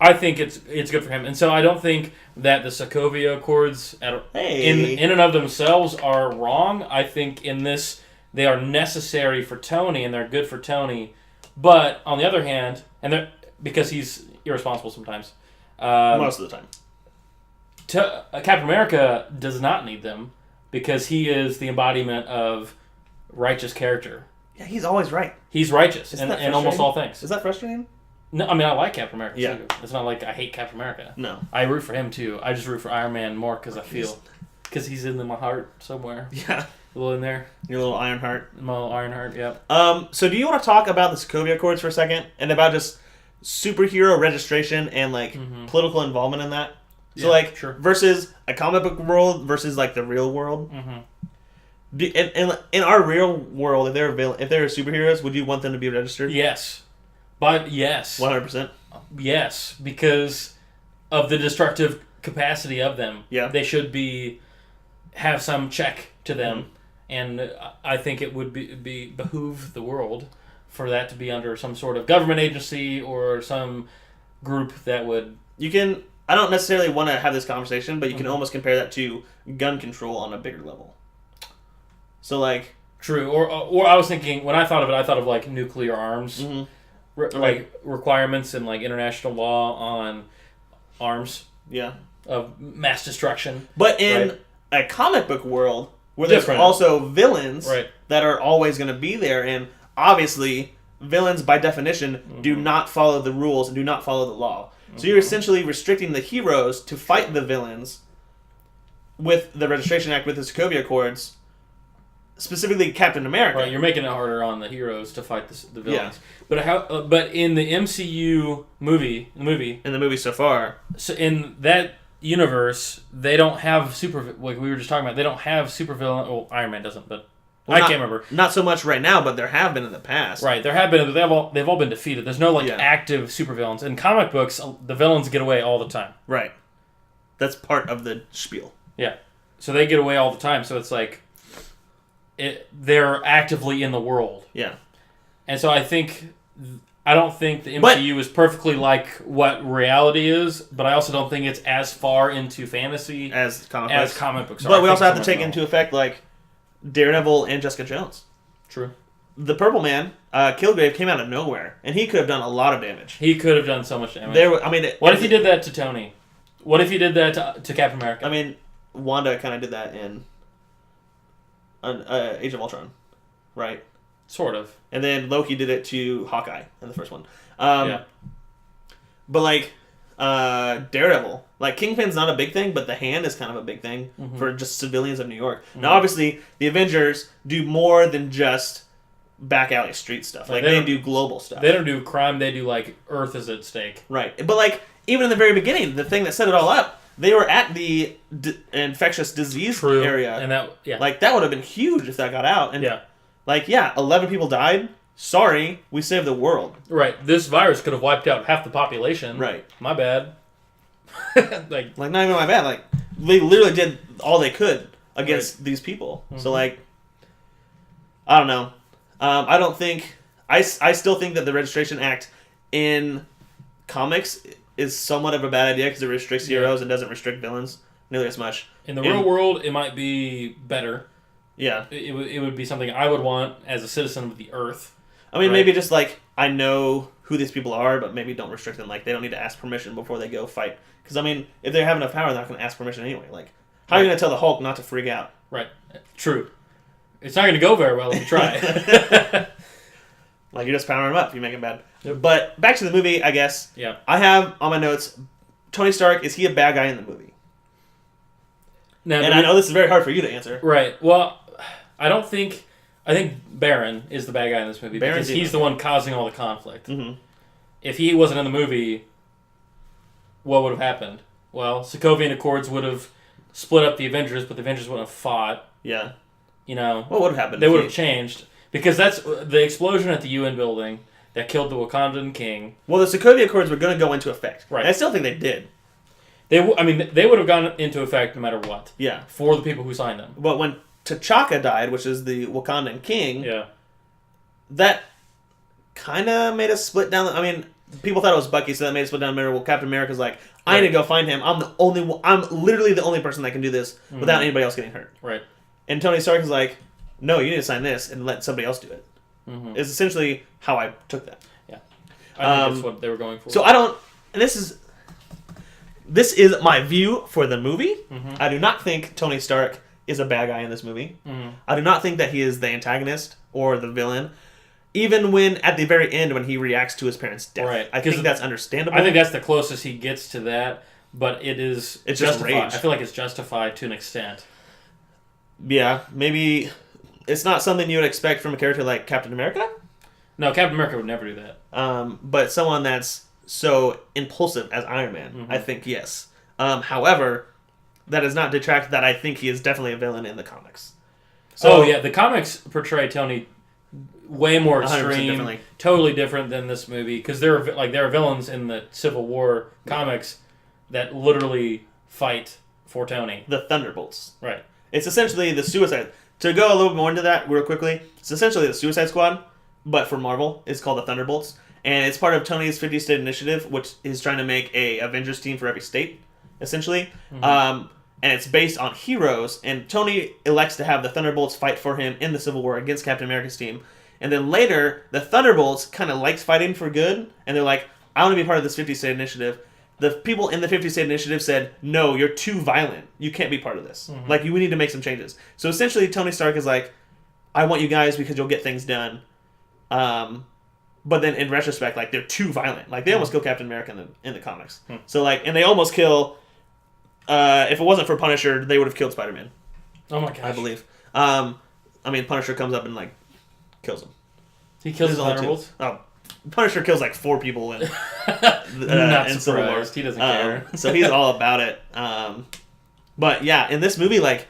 I think it's good for him, and so I don't think that the Sokovia Accords in and of themselves are wrong. I think in this they are necessary for Tony and they're good for Tony. But on the other hand, because he's irresponsible sometimes. Most of the time. Captain America does not need them because he is the embodiment of righteous character. Yeah, he's always right. He's righteous in almost all things. Is that frustrating? No, I mean, I like Captain America too. It's not like I hate Captain America. No. I root for him too. I just root for Iron Man more because I feel... Because he's in my heart somewhere. Yeah. A little in there. Your little Iron Heart. My little Iron Heart, yeah. So do you want to talk about the Sokovia Accords for a second? And about just superhero registration and like political involvement in that? So versus a comic book world versus like the real world? In our real world, if they're superheroes, would you want them to be registered? Yes. But yes. 100%? Yes, because of the destructive capacity of them. Yeah. They should have some check to them, and I think it would behoove the world for that to be under some sort of government agency or some group that would... I don't necessarily want to have this conversation, but you can almost compare that to gun control on a bigger level. So, like, True. Or I was thinking, when I thought of it, I thought of like nuclear arms, like requirements in like international law on arms. Yeah. Of mass destruction. But in a comic book world, where there's also villains that are always going to be there, and obviously villains by definition do not follow the rules and do not follow the law. So you're essentially restricting the heroes to fight the villains with the Registration Act, with the Sokovia Accords, specifically Captain America. Right, you're making it harder on the heroes to fight the villains. Yeah. But in the MCU movie, in the movie so far, so in that universe, they don't have like we were just talking about. They don't have supervillain. Well, Iron Man doesn't, but I can't remember. Not so much right now, but there have been in the past. Right, there have been. But they've all been defeated. There's no active supervillains in comic books. The villains get away all the time. Right, that's part of the spiel. Yeah, so they get away all the time. So it's like they're actively in the world. Yeah, and so I don't think the MCU is perfectly like what reality is, but I also don't think it's as far into fantasy as comic books. But we also have to take into effect like Daredevil and Jessica Jones. True. The Purple Man, Kilgrave, came out of nowhere, and he could have done a lot of damage. He could have done so much damage. What if he did that to Tony? What if he did that to Captain America? I mean, Wanda kind of did that in Age of Ultron, right? Sort of. And then Loki did it to Hawkeye in the first one. But like Daredevil, like Kingpin's not a big thing, but the Hand is kind of a big thing for just civilians of New York. Now, obviously, the Avengers do more than just back alley street stuff. Like they do global stuff. They don't do crime. They do like Earth is at stake. Right. But like even in the very beginning, the thing that set it all up, they were at the infectious disease area, and that like that would have been huge if that got out. And 11 people died. Sorry, we saved the world. Right. This virus could have wiped out half the population. Right. My bad. like not even my bad. Like they literally did all they could against these people. So like, I don't know. I don't think I still think that the Registration Act in comics is somewhat of a bad idea because it restricts heroes and doesn't restrict villains nearly as much. In the real world, it might be better. Yeah. It would be something I would want as a citizen of the Earth. I mean, maybe just like, I know who these people are, but maybe don't restrict them. Like, they don't need to ask permission before they go fight. Because, I mean, if they have enough power, they're not going to ask permission anyway. Like, how are you going to tell the Hulk not to freak out? Right. True. It's not going to go very well if you try. Like, you're just powering him up if you make him bad. Yep. But back to the movie, I guess. Yeah. I have on my notes, Tony Stark, is he a bad guy in the movie? Now, and I know this is very hard for you to answer. Right. Well, I think Baron is the bad guy in this movie because he's the one causing all the conflict. Mm-hmm. If he wasn't in the movie, what would have happened? Well, Sokovian Accords would have split up the Avengers, but the Avengers wouldn't have fought. Yeah. You know. What would have happened? They would have changed. Because that's the explosion at the UN building that killed the Wakandan king. Well, the Sokovia Accords were going to go into effect. Right. And I still think they did. They would have gone into effect no matter what. Yeah. For the people who signed them. But when T'Chaka died, which is the Wakandan king, that kind of made us split down. I mean, people thought it was Bucky, so that made us split down the middle. Well, Captain America's like, I need to go find him. I'm literally the only person that can do this without anybody else getting hurt. Right. And Tony Stark is like, no, you need to sign this and let somebody else do it. Mm-hmm. It's essentially how I took that. Yeah. I think that's what they were going for. So I don't... And this is my view for the movie. Mm-hmm. I do not think Tony Stark is a bad guy in this movie. Mm-hmm. I do not think that he is the antagonist or the villain. Even when, at the very end, when he reacts to his parents' death. Right. I think that's understandable. I think that's the closest he gets to that, but it's just justified. Rage. I feel like it's justified to an extent. Yeah, maybe it's not something you would expect from a character like Captain America. No, Captain America would never do that. But someone that's so impulsive as Iron Man, I think yes. However, that does not detract that I think he is definitely a villain in the comics. So, the comics portray Tony way more extreme, totally different than this movie, because there are villains in the Civil War comics that literally fight for Tony. The Thunderbolts. Right. It's essentially the Suicide... To go a little bit more into that real quickly, it's essentially the Suicide Squad, but for Marvel. It's called the Thunderbolts. And it's part of Tony's 50-state initiative, which is trying to make a Avengers team for every state, essentially. Mm-hmm. and it's based on heroes, and Tony elects to have the Thunderbolts fight for him in the Civil War against Captain America's team. And then later, the Thunderbolts kind of likes fighting for good, and they're like, I want to be part of this 50-state initiative. The people in the 50-state initiative said, no, you're too violent. You can't be part of this. Mm-hmm. Like, we need to make some changes. So essentially, Tony Stark is like, I want you guys because you'll get things done. But then in retrospect, like, they're too violent. Like, they almost kill Captain America in the comics. So, like, and they almost kill, if it wasn't for Punisher, they would have killed Spider-Man. Oh my gosh. I believe. I mean, Punisher comes up and, like, kills him. He kills the Thunderbolts? Oh, Punisher kills, like, 4 people in Civil War. He doesn't care. So he's all about it. But, yeah, in this movie, like,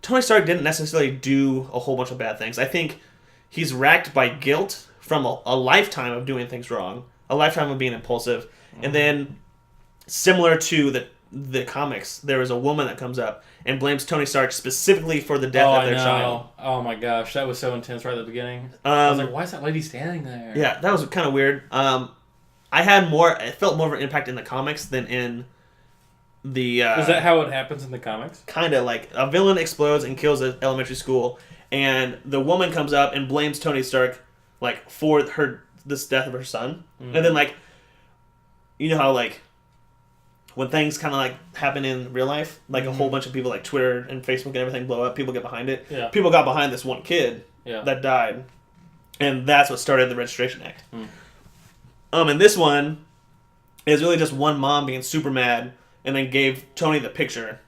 Tony Stark didn't necessarily do a whole bunch of bad things. I think he's racked by guilt from a lifetime of doing things wrong, a lifetime of being impulsive, and then similar to the comics, there is a woman that comes up and blames Tony Stark specifically for the death of their child. Oh my gosh, that was so intense right at the beginning. I was like, why is that lady standing there? Yeah, that was kind of weird. It felt more of an impact in the comics than in the... is that how it happens in the comics? Kind of, like, a villain explodes and kills an elementary school, and the woman comes up and blames Tony Stark, like, for this death of her son. Mm-hmm. And then, like, you know how, like, when things kind of, like, happen in real life, like, a whole bunch of people, like, Twitter and Facebook and everything blow up, people get behind it. Yeah. People got behind this one kid that died, and that's what started the Registration Act. And this one is really just one mom being super mad and then gave Tony the picture,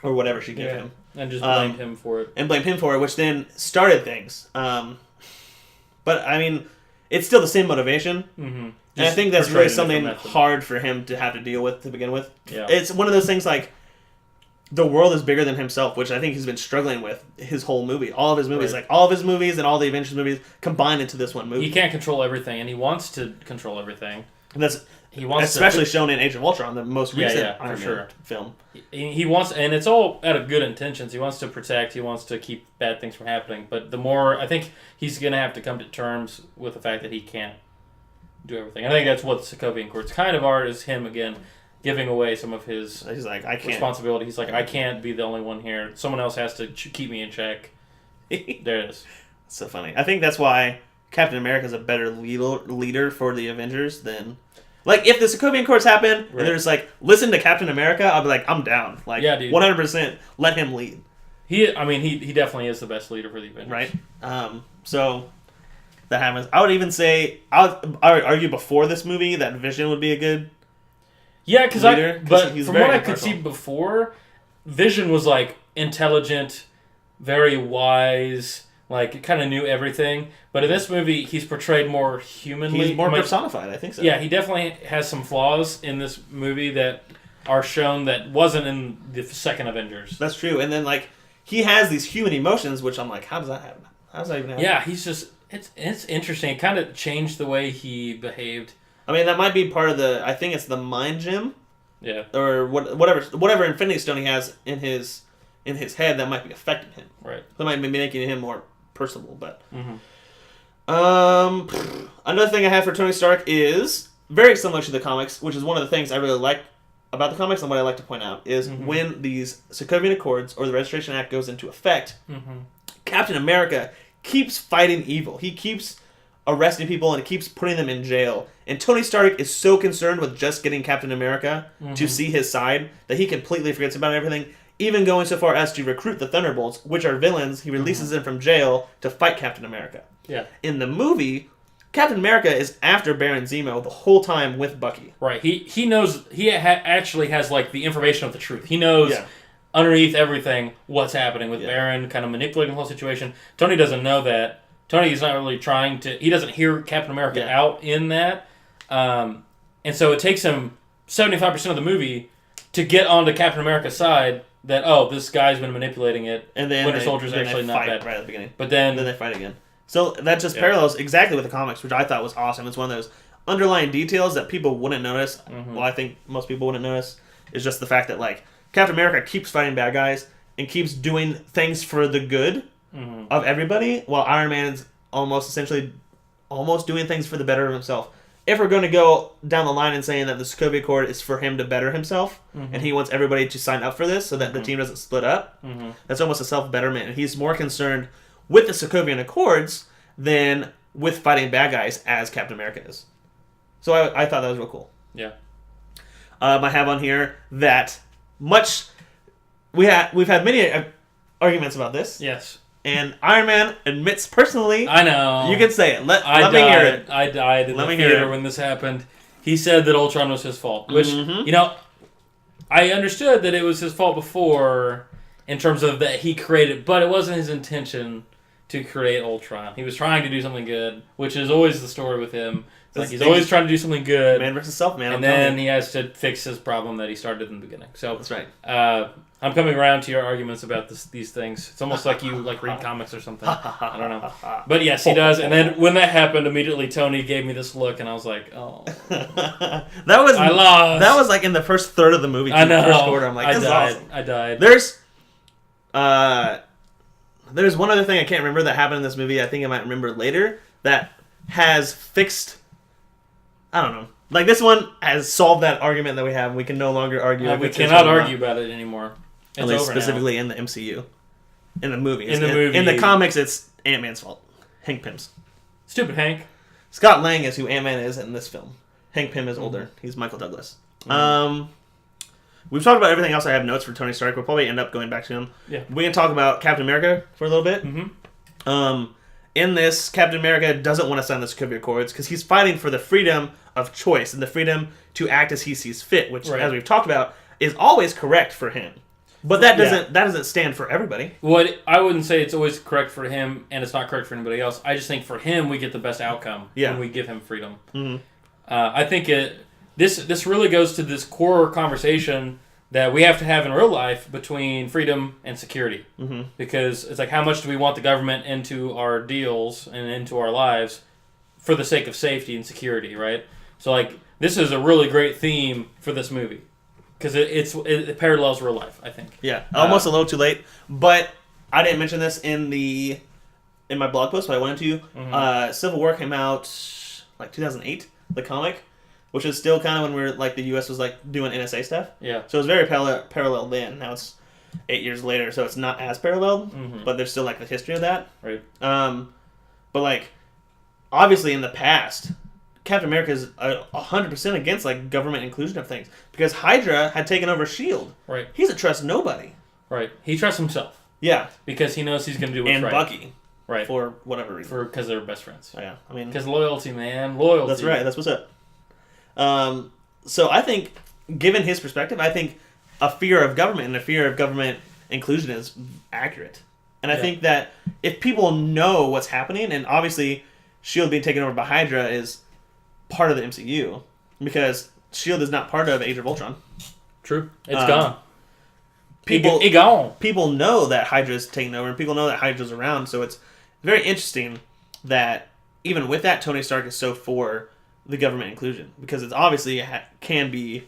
or whatever she gave him. And just blamed him for it. And blamed him for it, which then started things. But, I mean, it's still the same motivation. Mm-hmm. And I think that's really something hard for him to have to deal with to begin with. Yeah. It's one of those things like, the world is bigger than himself, which I think he's been struggling with his whole movie. All of his movies, like all of his movies and all the Avengers movies combined into this one movie. He can't control everything, and he wants to control everything. And that's especially shown in Age of Ultron, the most recent Iron Man film. He wants, and it's all out of good intentions. He wants to protect. He wants to keep bad things from happening. But the more, I think he's going to have to come to terms with the fact that he can't do everything. I think that's what the Sokovian Accords kind of are, is him again giving away some of his responsibility. He's like, I can't be the only one here. Someone else has to keep me in check. There it is. It's so funny. I think that's why Captain America is a better leader for the Avengers than... Like, if the Sokovian Accords happen, and they're just like, listen to Captain America, I'll be like, I'm down. Like, yeah, dude. 100%, let him lead. He definitely is the best leader for the Avengers. Right? So, that happens. I would even say, I would argue before this movie that Vision would be a good... Yeah, because from what I could see before, Vision was like intelligent, very wise, like kind of knew everything. But in this movie, he's portrayed more humanly. He's more personified, I think so. Yeah, he definitely has some flaws in this movie that are shown that wasn't in the second Avengers. That's true. And then like he has these human emotions, which I'm like, how does that happen? How does that even happen? Yeah, he's just it's interesting. It kind of changed the way he behaved. I mean, that might be part of I think it's the mind gem. Yeah. Or whatever Infinity Stone he has in his head that might be affecting him. Right. That might be making him more personable. But another thing I have for Tony Stark is very similar to the comics, which is one of the things I really like about the comics and what I like to point out is when these Sokovian Accords or the Registration Act goes into effect, Captain America keeps fighting evil. He keeps arresting people and keeps putting them in jail. And Tony Stark is so concerned with just getting Captain America to see his side that he completely forgets about everything, even going so far as to recruit the Thunderbolts, which are villains. He releases them from jail to fight Captain America. Yeah. In the movie, Captain America is after Baron Zemo the whole time with Bucky. Right. He knows, he actually has like the information of the truth. He knows underneath everything what's happening with Baron, kind of manipulating the whole situation. Tony doesn't know that. Tony is not really trying to... He doesn't hear Captain America out in that. And so it takes him 75% of the movie to get onto Captain America's side that, this guy's been manipulating it. And then Winter Soldier's actually not bad. Right at the beginning. But then they fight again. So that just parallels exactly with the comics, which I thought was awesome. It's one of those underlying details that people wouldn't notice. Well, I think most people wouldn't notice. Is just the fact that, like, Captain America keeps fighting bad guys and keeps doing things for the good of everybody, while Iron Man's almost doing things for the better of himself. if we're going to go down the line and saying that the Sokovia Accord is for him to better himself, and he wants everybody to sign up for this so that the team doesn't split up, that's almost a self-betterment. And he's more concerned with the Sokovian Accords than with fighting bad guys as Captain America is. So I thought that was real cool. Yeah. I have on here that we've had many arguments about this. Yes. And Iron Man admits personally. I know. You can say it. Let me hear it. I died in the theater when this happened. He said that Ultron was his fault. Which, I understood that it was his fault before in terms of that he created, but it wasn't his intention to create Ultron. He was trying to do something good, which is always the story with him. Like he's always trying to do something good. Man versus self, man. And then he has to fix his problem that he started in the beginning. So that's right. I'm coming around to your arguments about these things. It's almost like you read comics or something. I don't know. But yes, he does. And then when that happened, immediately Tony gave me this look, and I was like, oh. I lost. That was like in the first third of the movie. I know. First quarter. I'm like, this is awesome. I died. There's one other thing I can't remember that happened in this movie. I think I might remember later that has fixed. I don't know. Like this one has solved that argument that we have. We can no longer argue. We cannot argue about it anymore. It's at least over specifically now. In the MCU. In the movies. In the movie. In the comics, it's Ant-Man's fault. Hank Pym's. Stupid Hank. Scott Lang is who Ant-Man is in this film. Hank Pym is older. He's Michael Douglas. We've talked about everything else I have notes for Tony Stark. We'll probably end up going back to him. Yeah. We can talk about Captain America for a little bit. In this, Captain America doesn't want to sign the Sokovia Accords because he's fighting for the freedom of choice and the freedom to act as he sees fit, which, as we've talked about, is always correct for him. But that doesn't stand for everybody. I wouldn't say it's always correct for him, and it's not correct for anybody else. I just think for him, we get the best outcome when we give him freedom. I think this really goes to this core conversation that we have to have in real life between freedom and security. Because it's like, how much do we want the government into our deals and into our lives for the sake of safety and security, right? So, like, this is a really great theme for this movie. Because it parallels real life, I think. Yeah, almost a little too late. But I didn't mention this in my blog post, but I wanted to. Civil War came out, like, 2008, the comic. Which is still kind of when we're like the U.S. was like doing NSA stuff. Yeah. So it was very parallel then. Now it's 8 years later, so it's not as parallel, but there's still like the history of that. Right. But like, obviously in the past, Captain America is 100% against like government inclusion of things because Hydra had taken over S.H.I.E.L.D. Right. He doesn't trust nobody. Right. He trusts himself. Yeah. Because he knows he's going to do what's right. And Bucky. Right. For whatever reason. Because they're best friends. Oh, yeah. I mean. Because loyalty, man. Loyalty. That's right. That's what's up. So I think, given his perspective, I think a fear of government and a fear of government inclusion is accurate. And I think that if people know what's happening, and obviously S.H.I.E.L.D. being taken over by Hydra is part of the MCU, because S.H.I.E.L.D. is not part of Age of Ultron. True. It's gone. People, gone. People know that Hydra's taken over, and people know that Hydra's around, so it's very interesting that even with that, Tony Stark is so for the government inclusion, because it's obviously can be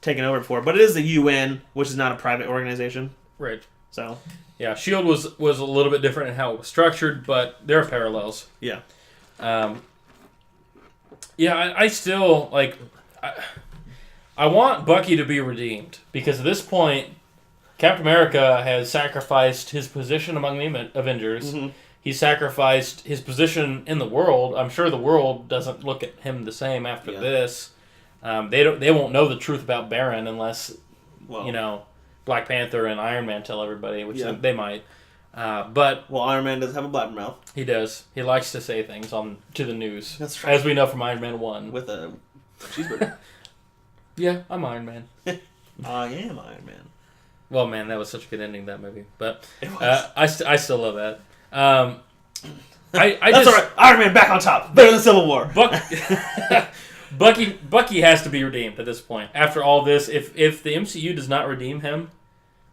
taken over for, but it is the UN, which is not a private organization. Right. So, yeah, S.H.I.E.L.D. was a little bit different in how it was structured, but there are parallels. Yeah. I still, like, I want Bucky to be redeemed, because at this point, Captain America has sacrificed his position among the Avengers. He sacrificed his position in the world. I'm sure the world doesn't look at him the same after this. They won't know the truth about Baron unless, Black Panther and Iron Man tell everybody, which they might. But Iron Man does have a blabbermouth. He does. He likes to say things to the news. That's right. As we know from Iron Man 1. With a cheeseburger. Yeah, I'm Iron Man. I am Iron Man. Well, man, that was such a good ending, that movie. But I still love that. That's all right. Iron Man back on top. Better than Civil War. Bucky has to be redeemed at this point. After all this, if the MCU does not redeem him,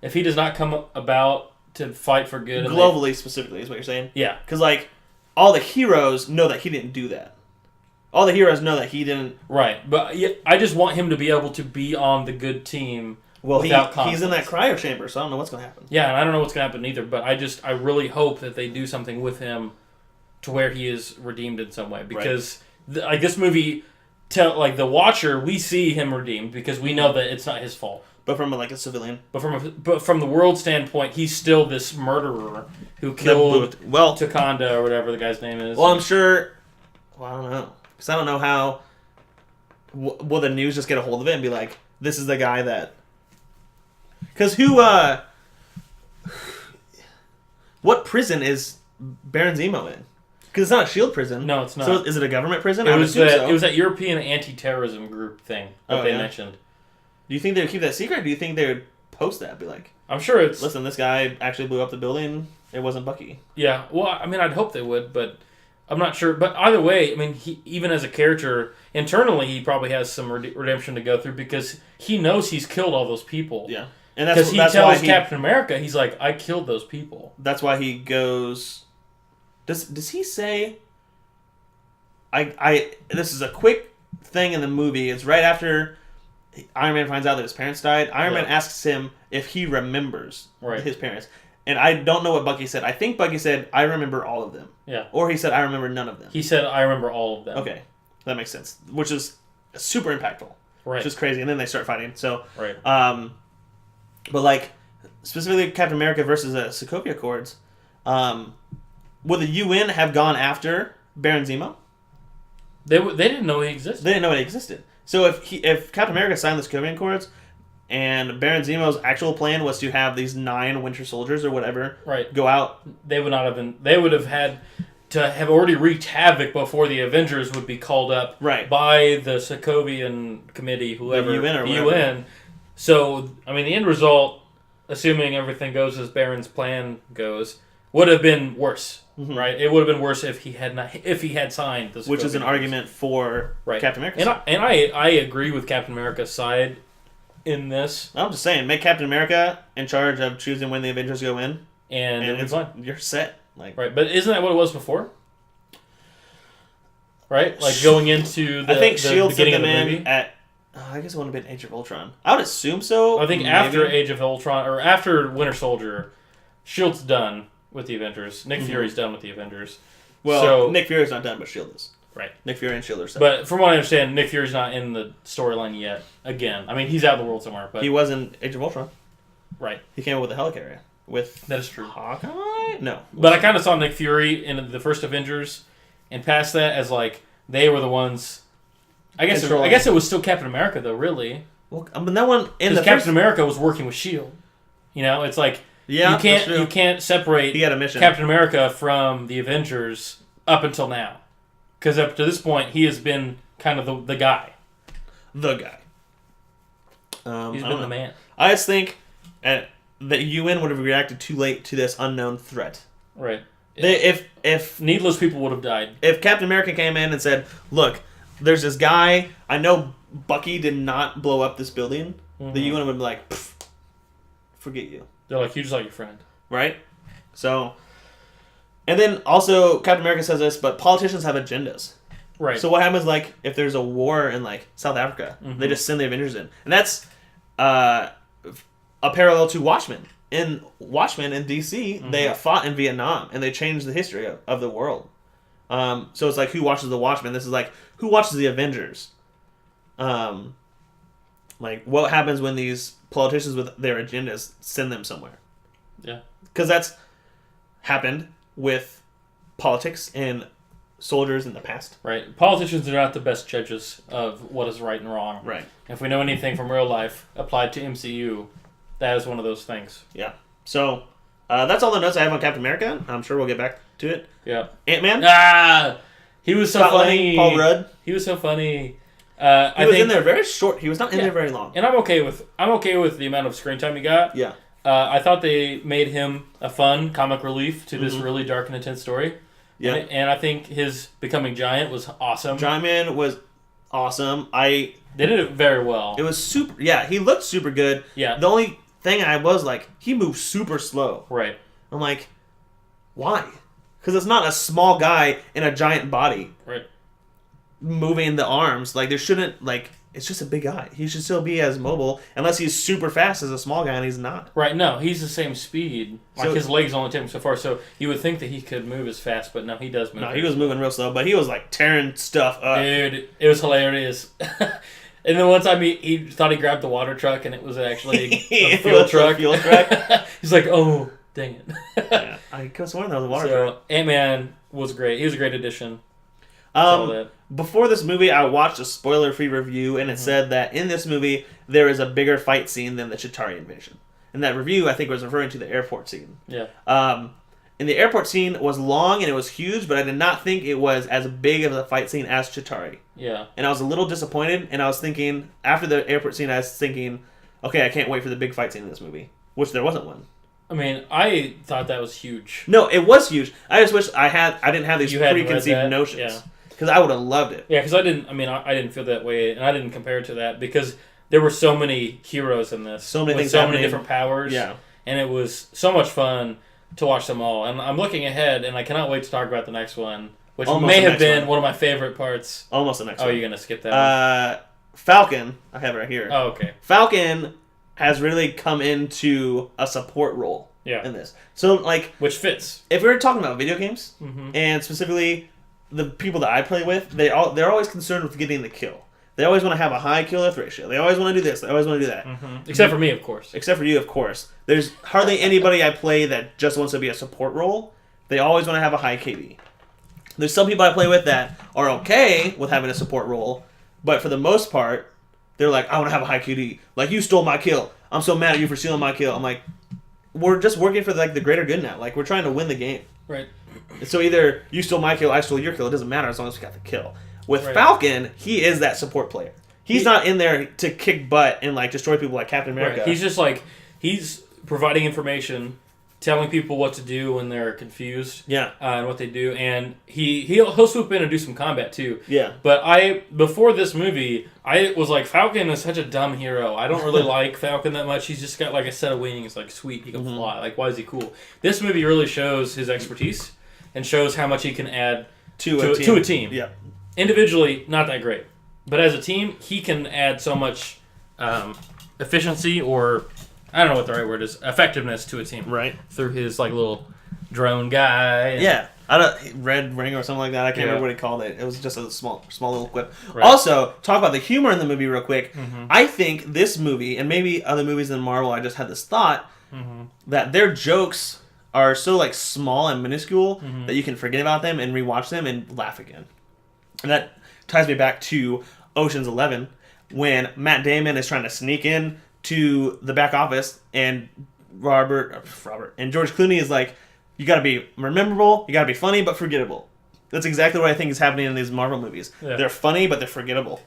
if he does not come about to fight for good, globally specifically, is what you're saying. Yeah, because like all the heroes know that he didn't do that. All the heroes know that he didn't. Right, but I just want him to be able to be on the good team. Well, he's in that cryo chamber, so I don't know what's going to happen. Yeah, and I don't know what's going to happen either, but I really hope that they do something with him to where he is redeemed in some way. Because this movie, the Watcher, we see him redeemed because we know that it's not his fault. But from a civilian. But from the world standpoint, he's still this murderer who killed Takanda or whatever the guy's name is. Well, I'm sure. Well, I don't know, because I don't know how. Will the news just get a hold of it and be like, "This is the guy that"? Because what prison is Baron Zemo in? Because it's not a SHIELD prison. No, it's not. So is it a government prison? It was that European anti-terrorism group thing that they mentioned. Do you think they would keep that secret? Or do you think they would post that? Be like, I'm sure it's... Listen, this guy actually blew up the building. It wasn't Bucky. Yeah, well, I mean, I'd hope they would, but I'm not sure. But either way, I mean, he, even as a character, internally, he probably has some redemption to go through because he knows he's killed all those people. Yeah. And that's he tells Captain America, he's like, I killed those people. That's why he goes... Does he say... This is a quick thing in the movie. It's right after... Iron Man finds out that his parents died. Iron Man asks him if he remembers his parents. And I don't know what Bucky said. I think Bucky said, I remember all of them. Yeah. Or he said, I remember none of them. He said, I remember all of them. Okay. That makes sense. Which is super impactful. Right. Which is crazy. And then they start fighting. So, but specifically Captain America versus the Sokovia Accords, would the UN have gone after Baron Zemo? They didn't know he existed. They didn't know he existed. So if Captain America signed the Sokovian Accords, and Baron Zemo's actual plan was to have these 9 Winter Soldiers or whatever go out, they would not have been. They would have had to have already wreaked havoc before the Avengers would be called up by the Sokovian Committee, whoever the UN or whatever. UN. So I mean, the end result, assuming everything goes as Baron's plan goes, would have been worse. Mm-hmm. Right, it would have been worse if he had signed the Sokovian which is an argument for Captain America. And I agree with Captain America's side in this. I'm just saying, make Captain America in charge of choosing when the Avengers go in, and it's fine. You're set. Right, but isn't that what it was before? Right, going into I think SHIELD sent them in at. I guess it wouldn't have been Age of Ultron. I would assume so. I think after Age of Ultron or after Winter Soldier, SHIELD's done with the Avengers. Nick Fury's done with the Avengers. Well, Nick Fury's not done, but SHIELD is. Right. Nick Fury and SHIELD are set. But from what I understand, Nick Fury's not in the storyline yet. Again, I mean, he's out of the world somewhere. But he was in Age of Ultron. Right. He came up with the helicarrier. That is true. Hawkeye? No. But I kind of saw Nick Fury in the first Avengers, and past that as they were the ones. I guess it was still Captain America though. Really. Well, but that one Captain America was working with SHIELD. You know, it's like. Yeah, you can't separate he had a mission. Captain America from the Avengers up until now. Because up to this point, he has been kind of the guy. The guy. He's been the man. I just think the UN would have reacted too late to this unknown threat. Right. If needless people would have died. If Captain America came in and said, look, there's this guy, I know Bucky did not blow up this building, the UN would be like, forget you. They're like, you just like your friend. Right? So, and then also, Captain America says this, but politicians have agendas. Right. So what happens, if there's a war in, South Africa? Mm-hmm. They just send the Avengers in. And that's a parallel to Watchmen. In Watchmen, in D.C., they fought in Vietnam, and they changed the history of the world. So it's who watches the Watchmen? This is who watches the Avengers? What happens when these politicians with their agendas send them somewhere? Yeah. Because that's happened with politics and soldiers in the past. Right. Politicians are not the best judges of what is right and wrong. Right. If we know anything from real life applied to MCU, that is one of those things. Yeah. So, that's all the notes I have on Captain America. I'm sure we'll get back to it. Yeah. Ant-Man? He was so funny. Paul Rudd? He was so funny. He was in there very short. He was not in there very long. And I'm okay with the amount of screen time he got. Yeah. I thought they made him a fun comic relief to this really dark and intense story. Yeah. And I think his becoming Giant was awesome. Giant Man was awesome. They did it very well. It was super. Yeah, he looked super good. Yeah. The only thing I was he moved super slow. Right. I'm why? Because it's not a small guy in a giant body. Right. Moving the arms. There shouldn't, it's just a big guy. He should still be as mobile, unless he's super fast as a small guy, and he's not. Right, no, he's the same speed. Like, his legs only take him so far, so you would think that he could move as fast, but no, he does move. No, he was moving real slow, but he was, like, tearing stuff up. Dude, it was hilarious. And then one time he thought he grabbed the water truck, and it was actually a fuel truck. He's like, oh, dang it. Yeah, I could have sworn that was a water truck. Ant-Man was great. He was a great addition. Before this movie, I watched a spoiler-free review, and it said that in this movie, there is a bigger fight scene than the Chitauri invasion. And that review, I think, was referring to the airport scene. Yeah. And the airport scene was long, and it was huge, but I did not think it was as big of a fight scene as Chitauri. Yeah. And I was a little disappointed, and I was thinking, after the airport scene, I was thinking, okay, I can't wait for the big fight scene in this movie. Which there wasn't one. I mean, I thought that was huge. No, it was huge. I just wish I didn't have these preconceived notions. Yeah. Because I would have loved it. Yeah, because I didn't feel that way, and I didn't compare it to that, because there were so many heroes in this. So many things so many different powers. Yeah. And it was so much fun to watch them all. And I'm looking ahead, and I cannot wait to talk about the next one, which may have been one of my favorite parts. Almost the next one. Oh, you're going to skip that one? Falcon, I have it right here. Oh, okay. Falcon has really come into a support role in this. So, like... Which fits. If we were talking about video games, and specifically the people that I play with, they're always concerned with getting the kill. They always want to have a high kill-death ratio. They always want to do this. They always want to do that. Except for me, of course. Except for you, of course. There's hardly anybody I play that just wants to be a support role. They always want to have a high KD. There's some people I play with that are okay with having a support role, but for the most part, they're like, I want to have a high KD. Like, you stole my kill. I'm so mad at you for stealing my kill. I'm like, we're just working for like the greater good now. Like, we're trying to win the game. Right. So either you stole my kill, I stole your kill. It doesn't matter as long as we got the kill. With Falcon, he is that support player. He's not in there to kick butt and like destroy people like Captain America. Right. He's just like, he's providing information, telling people what to do when they're confused. Yeah. And what they do, and he'll swoop in and do some combat too. Yeah. But before this movie, I was like, Falcon is such a dumb hero. I don't really like Falcon that much. He's just got like a set of wings, like sweet, he can fly. Like, why is he cool? This movie really shows his expertise and shows how much he can add to a team. Yeah. Individually, not that great, but as a team, he can add so much efficiency, or I don't know what the right word is, effectiveness to a team. Right. Through his like little drone guy. Yeah. Red Ring or something like that. I can't remember what he called it. It was just a small little quip. Right. Also, talk about the humor in the movie real quick. I think this movie, and maybe other movies in Marvel, I just had this thought, that their jokes are so like small and minuscule that you can forget about them and rewatch them and laugh again. And that ties me back to Ocean's 11, when Matt Damon is trying to sneak in to the back office, and Robert and George Clooney is like, you got to be memorable, you got to be funny, but forgettable. That's exactly what I think is happening in these Marvel movies. Yeah. They're funny, but they're forgettable.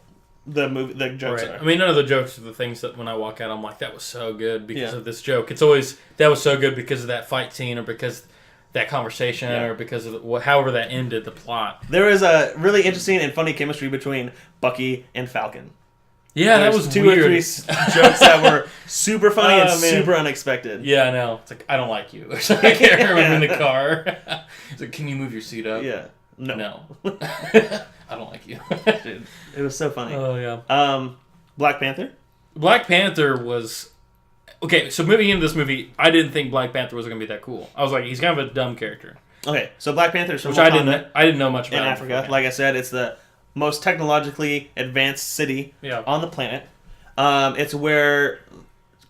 The jokes are. I mean, none of the jokes are the things that when I walk out, I'm like, that was so good because of this joke. It's always, that was so good because of that fight scene, or because that conversation, or because of however that ended the plot. There is a really interesting and funny chemistry between Bucky and Falcon. Yeah, that was two weird. or three jokes that were super funny and super unexpected. Yeah, I know. It's like, I don't like you. I can't remember in the car. It's like, can you move your seat up? Yeah. No. I don't like you. Dude, it was so funny. Oh, yeah. Black Panther? Black Panther was... Okay, so moving into this movie, I didn't think Black Panther was going to be that cool. I was like, he's kind of a dumb character. Okay, so Black Panther is from Which I didn't know much about. In Africa. Like I said, it's the most technologically advanced city on the planet. It's where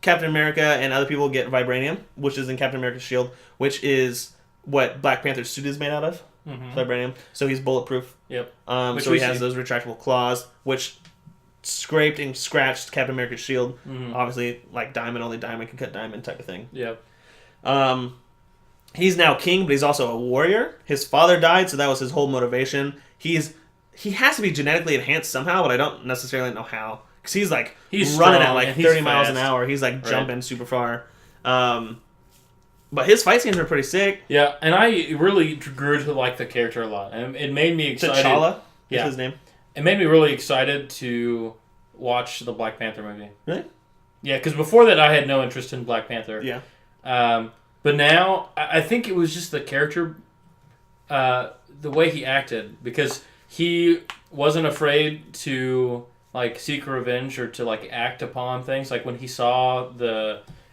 Captain America and other people get vibranium, which is in Captain America's shield, which is what Black Panther's suit is made out of. Vibranium. So he's bulletproof. Yep. So he has those retractable claws, which scraped and scratched Captain America's shield. Obviously, like diamond, only diamond can cut diamond type of thing. Yep. He's now king, but he's also a warrior. His father died, so that was his whole motivation. He has to be genetically enhanced somehow, but I don't necessarily know how. Because he's running at like 30 miles an hour. He's like jumping super far. But his fight scenes are pretty sick. Yeah, and I really grew to like the character a lot. And it made me excited. T'Challa is his name. It made me really excited to watch the Black Panther movie. Really? Yeah, because before that I had no interest in Black Panther. Yeah. But now, I think it was just the character, the way he acted, because he wasn't afraid to like seek revenge or to like act upon things. Like when he saw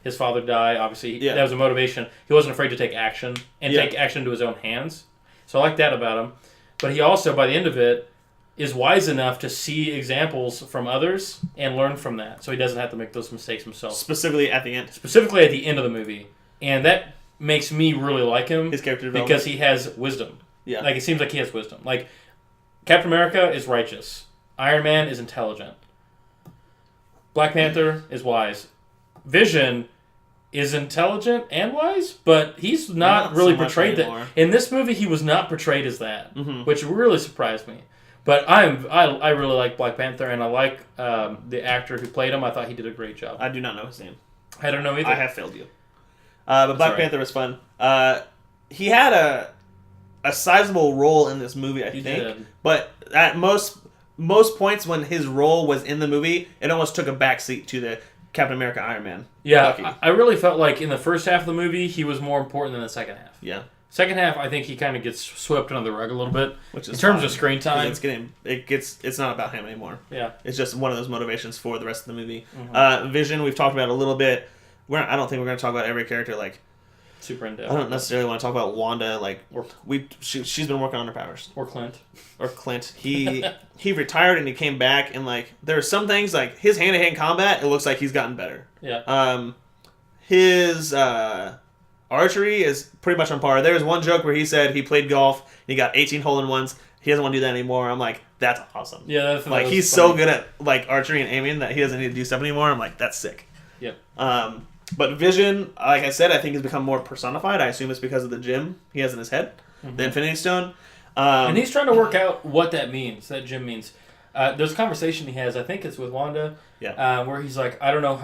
his father die, obviously that was a motivation. He wasn't afraid to take action and take action into his own hands. So I like that about him. But he also, by the end of it, is wise enough to see examples from others and learn from that. So he doesn't have to make those mistakes himself. Specifically at the end. Specifically at the end of the movie. And that makes me really like him. His character development. Because he has wisdom. Yeah. Like, it seems like he has wisdom. Like, Captain America is righteous. Iron Man is intelligent. Black Panther is wise. Vision is intelligent and wise, but he's not really so portrayed that. In this movie, he was not portrayed as that, which really surprised me. But I really like Black Panther, and I like the actor who played him. I thought he did a great job. I do not know his name. I don't know either. I have failed you. But Black Panther was fun. He had a sizable role in this movie, I think. Did. But at most points when his role was in the movie, it almost took a backseat to the Captain America Iron Man. Yeah, I really felt like in the first half of the movie, he was more important than the second half. Yeah. Second half, I think he kind of gets swept under the rug a little bit. Which is in terms of screen time. It's not about him anymore. Yeah. It's just one of those motivations for the rest of the movie. Vision, we've talked about a little bit. I don't think we're going to talk about every character like super in depth. I don't necessarily want to talk about Wanda. Like she's been working on her powers. Or Clint. He retired and he came back, and like there are some things like his hand-to-hand combat. It looks like he's gotten better. Yeah. His archery is pretty much on par. There was one joke where he said he played golf and he got 18 hole-in-ones. He doesn't want to do that anymore. I'm like, that's awesome. Yeah, that's like he's funny. So good at like archery and aiming that he doesn't need to do stuff anymore. I'm like, that's sick. Yep. But Vision, like I said, I think has become more personified. I assume it's because of the gem he has in his head, the Infinity Stone. And he's trying to work out what that means, that gem means. There's a conversation he has, I think it's with Wanda, where he's like, I don't know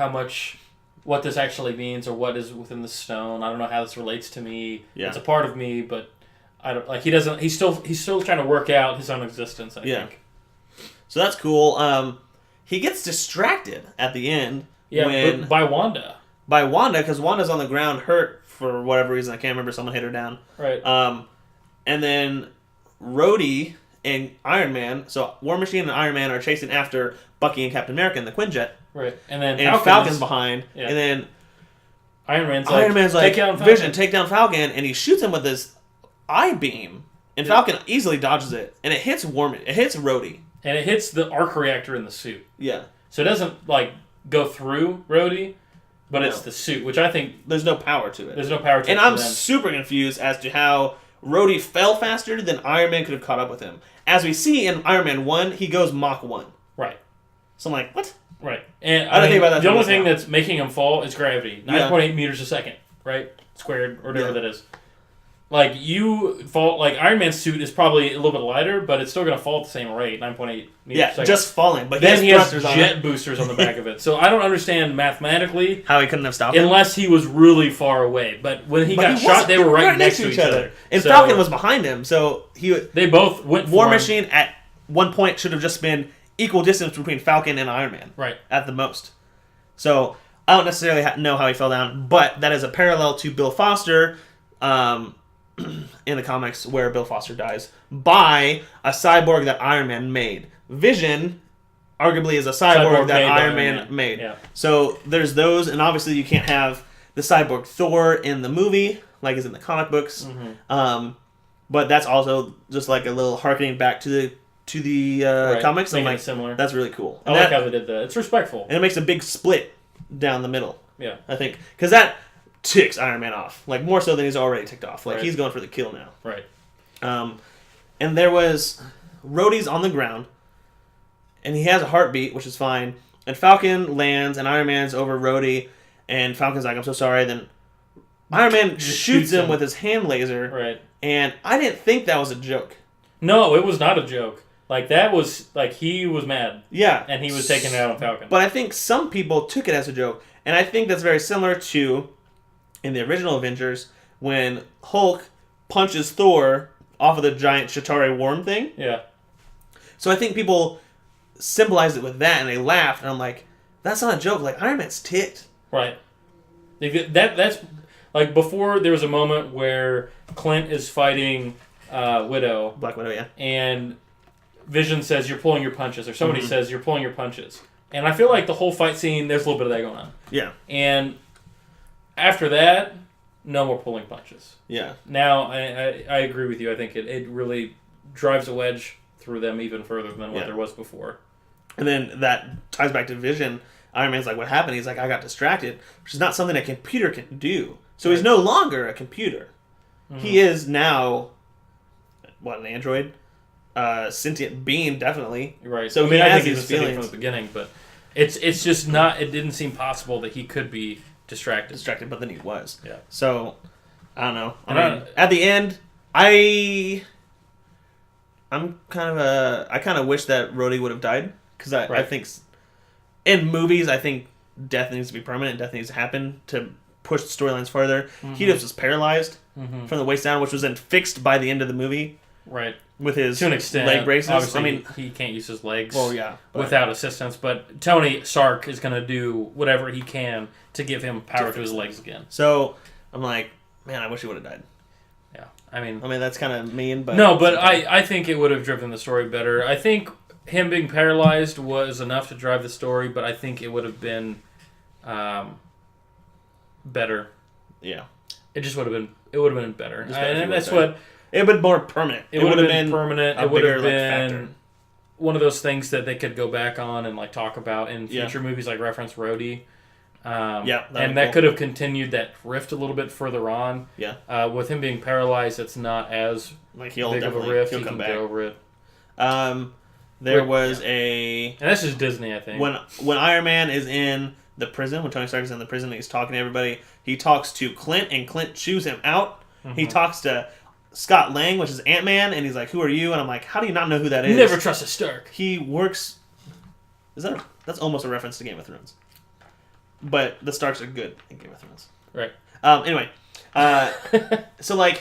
what this actually means or what is within the stone. I don't know how this relates to me. Yeah. It's a part of me, but I don't like. He doesn't. He's still trying to work out his own existence. I think. So that's cool. He gets distracted at the end. Yeah, by Wanda. By Wanda, because Wanda's on the ground hurt for whatever reason. I can't remember. Someone hit her down. Right. And then Rhodey and Iron Man, so War Machine and Iron Man are chasing after Bucky and Captain America in the Quinjet. Right. And then Falcon's behind. Yeah. And then Iron Man's like, Vision, take down Falcon, and he shoots him with his eye beam. And Falcon easily dodges it. And it hits Rhodey. And it hits the arc reactor in the suit. Yeah. So it doesn't like go through Rhodey, but it's the suit, which I think there's no power to it. There's no power to it. And I'm super confused as to how Rhodey fell faster than Iron Man could have caught up with him. As we see in Iron Man 1, he goes Mach 1. Right. So I'm like, what? Right. And I don't think about that. The only thing that's making him fall is gravity. 9.8 meters a second, right? Squared, or whatever that is. Like, you fall, like, Iron Man's suit is probably a little bit lighter, but it's still going to fall at the same rate, 9.8 meters a second. Just falling. But then he has jet boosters on the back of it. So I don't understand mathematically how he couldn't have stopped him. Unless he was really far away. But when he got shot, they were right next to each other. And Falcon was behind him, so they both went for War Machine at one point should have just been equal distance between Falcon and Iron Man. Right. At the most. So I don't necessarily know how he fell down, but that is a parallel to Bill Foster, in the comics where Bill Foster dies by a cyborg that Iron Man made. Vision, arguably, is a cyborg that Iron Man made. Yeah. So there's those, and obviously you can't have the cyborg Thor in the movie like is in the comic books. But that's also just like a little harkening back to the comics. Making it similar. That's really cool. I like how they did that. It's respectful. And it makes a big split down the middle. Yeah. I think. Because that ticks Iron Man off. Like, more so than he's already ticked off. Like, he's going for the kill now. Right. And there was... Rhodey's on the ground. And he has a heartbeat, which is fine. And Falcon lands, and Iron Man's over Rhodey. And Falcon's like, I'm so sorry. Then Iron Man shoots him with his hand laser. Right. And I didn't think that was a joke. No, it was not a joke. Like, that was... Like, he was mad. Yeah. And he was taking it out on Falcon. But I think some people took it as a joke. And I think that's very similar to... in the original Avengers, when Hulk punches Thor off of the giant Chitauri worm thing. Yeah. So I think people symbolized it with that, and they laughed, and I'm like, that's not a joke. Like, Iron Man's ticked. Right. That's... Like, before, there was a moment where Clint is fighting Widow. Black Widow, yeah. And Vision says you're pulling your punches, or somebody says you're pulling your punches. And I feel like the whole fight scene, there's a little bit of that going on. Yeah. And after that, no more pulling punches. Yeah. Now, I agree with you. I think it really drives a wedge through them even further than what there was before. And then that ties back to Vision. Iron Man's like, what happened? He's like, I got distracted, which is not something a computer can do. So he's no longer a computer. He is now, an android? Sentient being, definitely. Right. So I think he was feelings from the beginning, but it's just not. It didn't seem possible that he could be distracted, but then he was. Yeah. So I don't know. I mean, at the end, I kind of wish that Rhodey would have died, because I think in movies, I think death needs to be permanent. Death needs to happen to push the storylines further. He just was paralyzed from the waist down, which was then fixed by the end of the movie. Right. With his to an extent, leg braces. Obviously, I mean, he can't use his legs but without assistance, but Tony Stark is going to do whatever he can to give him power to his legs again. So, I'm like, man, I wish he would have died. Yeah. I mean, that's kind of mean, but... No, but I think it would have driven the story better. I think him being paralyzed was enough to drive the story, but I think it would have been better. Yeah. It just would have been better. And that's what... It would have been more permanent. It would have been permanent. It would have been one of those things that they could go back on and talk about in future movies, reference Rhodey. That could have continued that rift a little bit further on. Yeah. With him being paralyzed, it's not as big of a rift. He can get over it. There was a... And that's just Disney, I think. When Iron Man is in the prison, when Tony Stark is in the prison and he's talking to everybody, he talks to Clint, and Clint chews him out. He talks to Scott Lang, which is Ant-Man, and he's like, who are you? And I'm like, how do you not know who that is? Never trust a Stark. He works... That's almost a reference to Game of Thrones. But the Starks are good in Game of Thrones. Right. Anyway. So,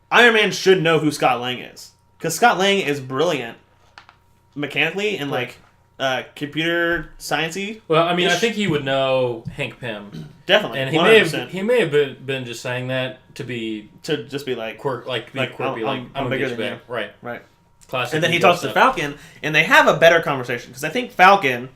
Iron Man should know who Scott Lang is. Because Scott Lang is brilliant mechanically and, computer sciencey. Well, I mean, I think he would know Hank Pym. Definitely. And he may have been just saying that to just be quirky, I'm bigger than you. Right. Classic. And then he talks to Falcon, and they have a better conversation, because I think Falcon,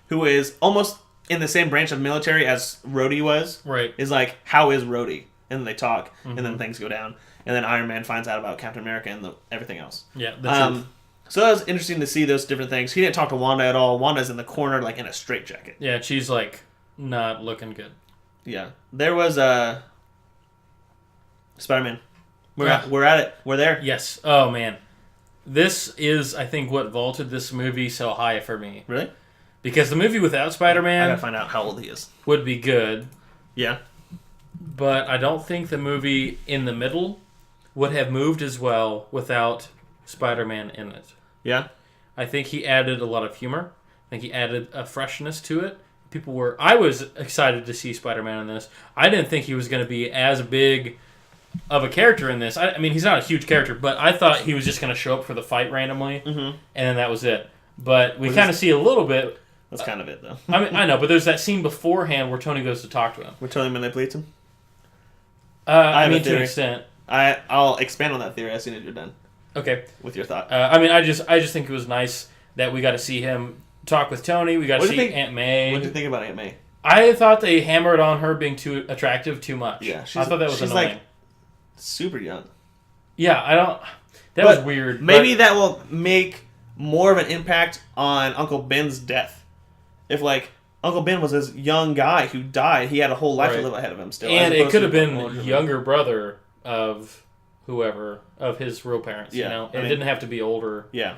who is almost in the same branch of military as Rhodey was, is like, how is Rhodey? And then they talk, and then things go down, and then Iron Man finds out about Captain America and everything else. Yeah. That's so that was interesting to see those different things. He didn't talk to Wanda at all. Wanda's in the corner, in a straitjacket. Yeah, she's not looking good. Yeah, there was Spider-Man. We're at it. We're there. Yes. Oh man, this is, I think, what vaulted this movie so high for me. Really? Because the movie without Spider-Man, I gotta find out how old he is. Would be good. Yeah. But I don't think the movie in the middle would have moved as well without Spider-Man in it. Yeah. I think he added a lot of humor. I think he added a freshness to it. I was excited to see Spider-Man in this. I didn't think he was going to be as big of a character in this. I mean, he's not a huge character, but I thought he was just going to show up for the fight randomly, and then that was it. But we kind of see a little bit. That's kind of it, though. I mean, I know, but there's that scene beforehand where Tony goes to talk to him. Where Tony manipulates him? I mean, to an extent. I'll expand on that theory as soon as you're done. Okay. With your thought. I mean, I just think it was nice that we got to see him talk with Tony. We got to see Aunt May. What did you think about Aunt May? I thought they hammered on her being too attractive too much. Yeah, I thought that was annoying. Super young. Yeah, that was weird. Maybe that will make more of an impact on Uncle Ben's death. If Uncle Ben was this young guy who died, he had a whole life to live ahead of him still. And it could have been younger brother of whoever, of his real parents. Yeah, it didn't have to be older. Yeah.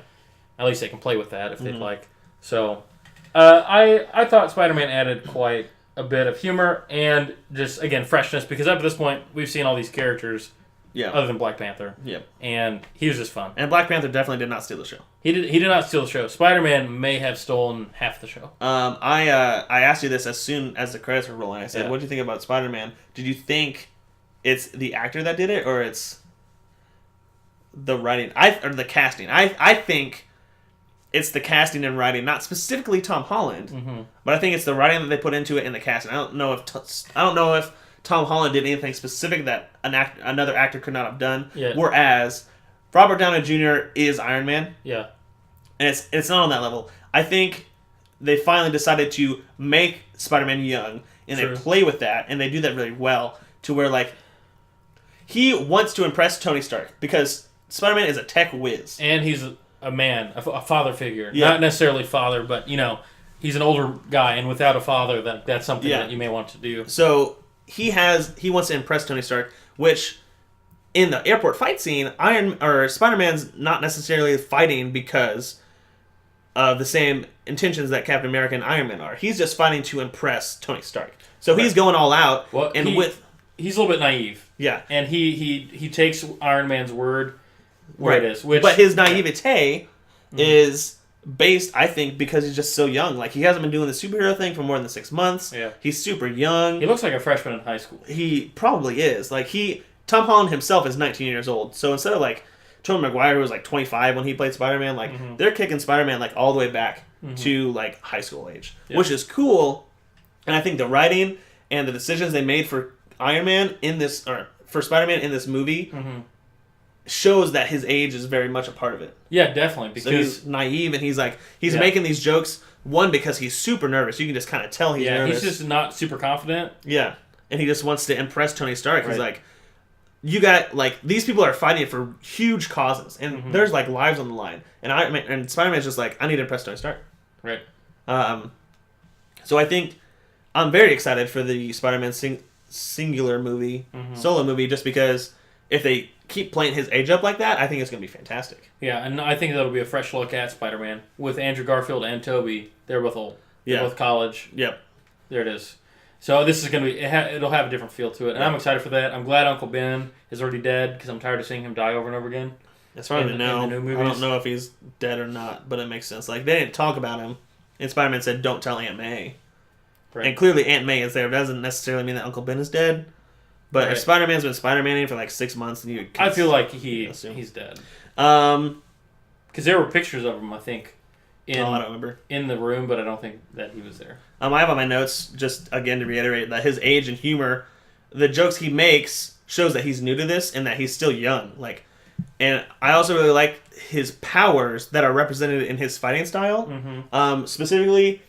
At least they can play with that if they'd like. So, I thought Spider-Man added quite a bit of humor and just, again, freshness, because up to this point, we've seen all these characters other than Black Panther. Yeah. And he was just fun. And Black Panther definitely did not steal the show. He did not steal the show. Spider-Man may have stolen half the show. I asked you this as soon as the credits were rolling. I said, what do you think about Spider-Man? Did you think it's the actor that did it, or it's the writing? Or the casting? I think it's the casting and writing, not specifically Tom Holland, but I think it's the writing that they put into it and the casting. I don't know if Tom Holland did anything specific that another actor could not have done. Yeah. Whereas Robert Downey Jr. is Iron Man. Yeah. and it's not on that level. I think they finally decided to make Spider-Man young, and they play with that, and they do that really well, to where, like, he wants to impress Tony Stark, because Spider-Man is a tech whiz. And he's a man, a father figure. Yeah. Not necessarily father, but, he's an older guy, and without a father, that's something that you may want to do. So, he wants to impress Tony Stark, which, in the airport fight scene, Spider-Man's not necessarily fighting because of the same intentions that Captain America and Iron Man are. He's just fighting to impress Tony Stark. So he's going all out, he's a little bit naive. Yeah. And he takes Iron Man's word where it is. But his naivete is based, I think, because he's just so young. Like, he hasn't been doing the superhero thing for more than 6 months. Yeah. He's super young. He looks like a freshman in high school. He probably is. Like, Tom Holland himself is 19 years old. So instead of, like, Tobey Maguire, who was, like, 25 when he played Spider-Man, like, they're kicking Spider-Man, like, all the way back to, like, high school age. Yep. Which is cool. And I think the writing and the decisions they made for Iron Man for Spider-Man in this movie shows that his age is very much a part of it. Yeah, definitely. Because so he's naive, and he's making these jokes, one, because he's super nervous. You can just kind of tell he's nervous. He's just not super confident. Yeah. And he just wants to impress Tony Stark. Right. He's like, you got, like, these people are fighting for huge causes, and there's, like, lives on the line. And Spider-Man's just like, I need to impress Tony Stark. Right. So I think I'm very excited for the Spider-Man singular movie, solo movie, just because if they keep playing his age up like that, I think it's going to be fantastic. Yeah, and I think that'll be a fresh look at Spider-Man. With Andrew Garfield and Tobey, they're both old. They're both college. Yep. There it is. So this is going to be, it'll have a different feel to it, and I'm excited for that. I'm glad Uncle Ben is already dead, because I'm tired of seeing him die over and over again. As far as I know, I don't know if he's dead or not, but it makes sense. Like, they didn't talk about him, and Spider-Man said, don't tell Aunt May. Right. And clearly Aunt May is there. It doesn't necessarily mean that Uncle Ben is dead. But if Spider-Man's been Spider-Man-ing for like 6 months, then I feel like he's dead. Because there were pictures of him, I think, I don't remember. In the room, but I don't think that he was there. I have on my notes, just again to reiterate, that his age and humor, the jokes he makes, shows that he's new to this and that he's still young. Like, and I also really like his powers that are represented in his fighting style. Specifically,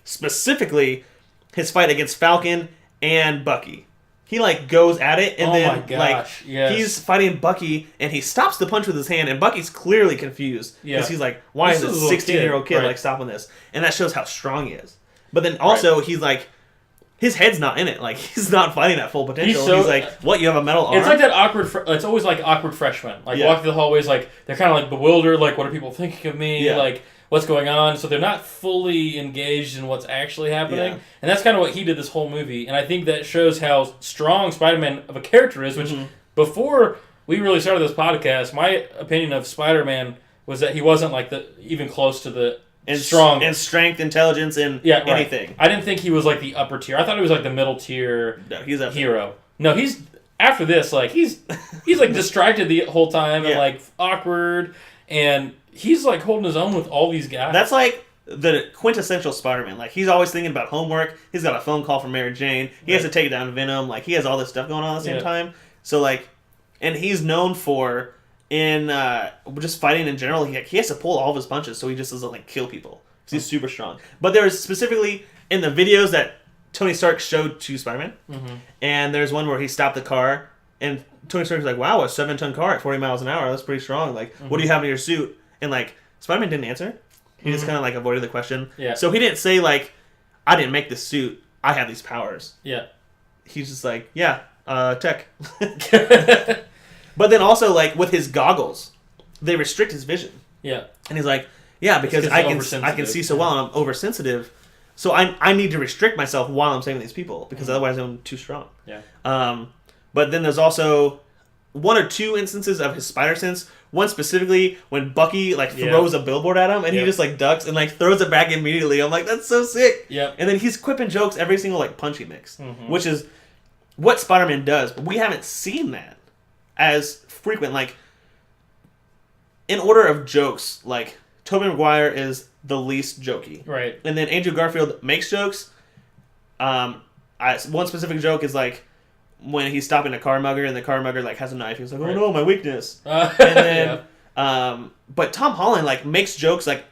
his fight against Falcon and Bucky. He, like, goes at it, and he's fighting Bucky, and he stops the punch with his hand, and Bucky's clearly confused. Because he's like, why is this 16-year-old kid, like, stopping this? And that shows how strong he is. But then also, he's like, his head's not in it. Like, he's not fighting at full potential. He's like, what, you have a metal arm? It's like that it's always like awkward freshmen. Like, walk through the hallways, like, they're kind of, like, bewildered. Like, what are people thinking of me? Yeah. Like, what's going on? So they're not fully engaged in what's actually happening. Yeah. And that's kind of what he did this whole movie. And I think that shows how strong Spider-Man of a character is, which before we really started this podcast, my opinion of Spider-Man was that he wasn't like even close to the strong and strength, intelligence, and anything. I didn't think he was like the upper tier. I thought he was like the middle tier hero. No, he's after this, like he's like distracted the whole time and like awkward, and he's like holding his own with all these guys. That's like the quintessential Spider-Man. Like, he's always thinking about homework. He's got a phone call from Mary Jane. He has to take down Venom. Like, he has all this stuff going on at the same time. So, like, and he's known for in just fighting in general. He has to pull all of his punches, so he just doesn't like kill people. Because he's super strong. But there's specifically in the videos that Tony Stark showed to Spider-Man, and there's one where he stopped the car, and Tony Stark's like, "Wow, a 7-ton car at 40 miles an hour. That's pretty strong. Like, what do you have in your suit?" And, like, Spider-Man didn't answer. He just kind of, like, avoided the question. Yeah. So he didn't say, like, I didn't make this suit. I have these powers. Yeah. He's just like, tech. But then also, like, with his goggles, they restrict his vision. Yeah. And he's like, because I can see so well, and I'm oversensitive. So I need to restrict myself while I'm saving these people, because otherwise I'm too strong. Yeah. But then there's also 1 or 2 instances of his spider sense. One specifically when Bucky like throws a billboard at him, and he just like ducks and like throws it back immediately. I'm like, that's so sick. Yeah. And then he's quipping jokes every single like punch he makes, which is what Spider-Man does. But we haven't seen that as frequent. Like, in order of jokes, like Tobey Maguire is the least jokey, right? And then Andrew Garfield makes jokes. One specific joke is like, when he's stopping a car mugger, and the car mugger like has a knife, he's like, "Oh no, my weakness." And then, but Tom Holland like makes jokes like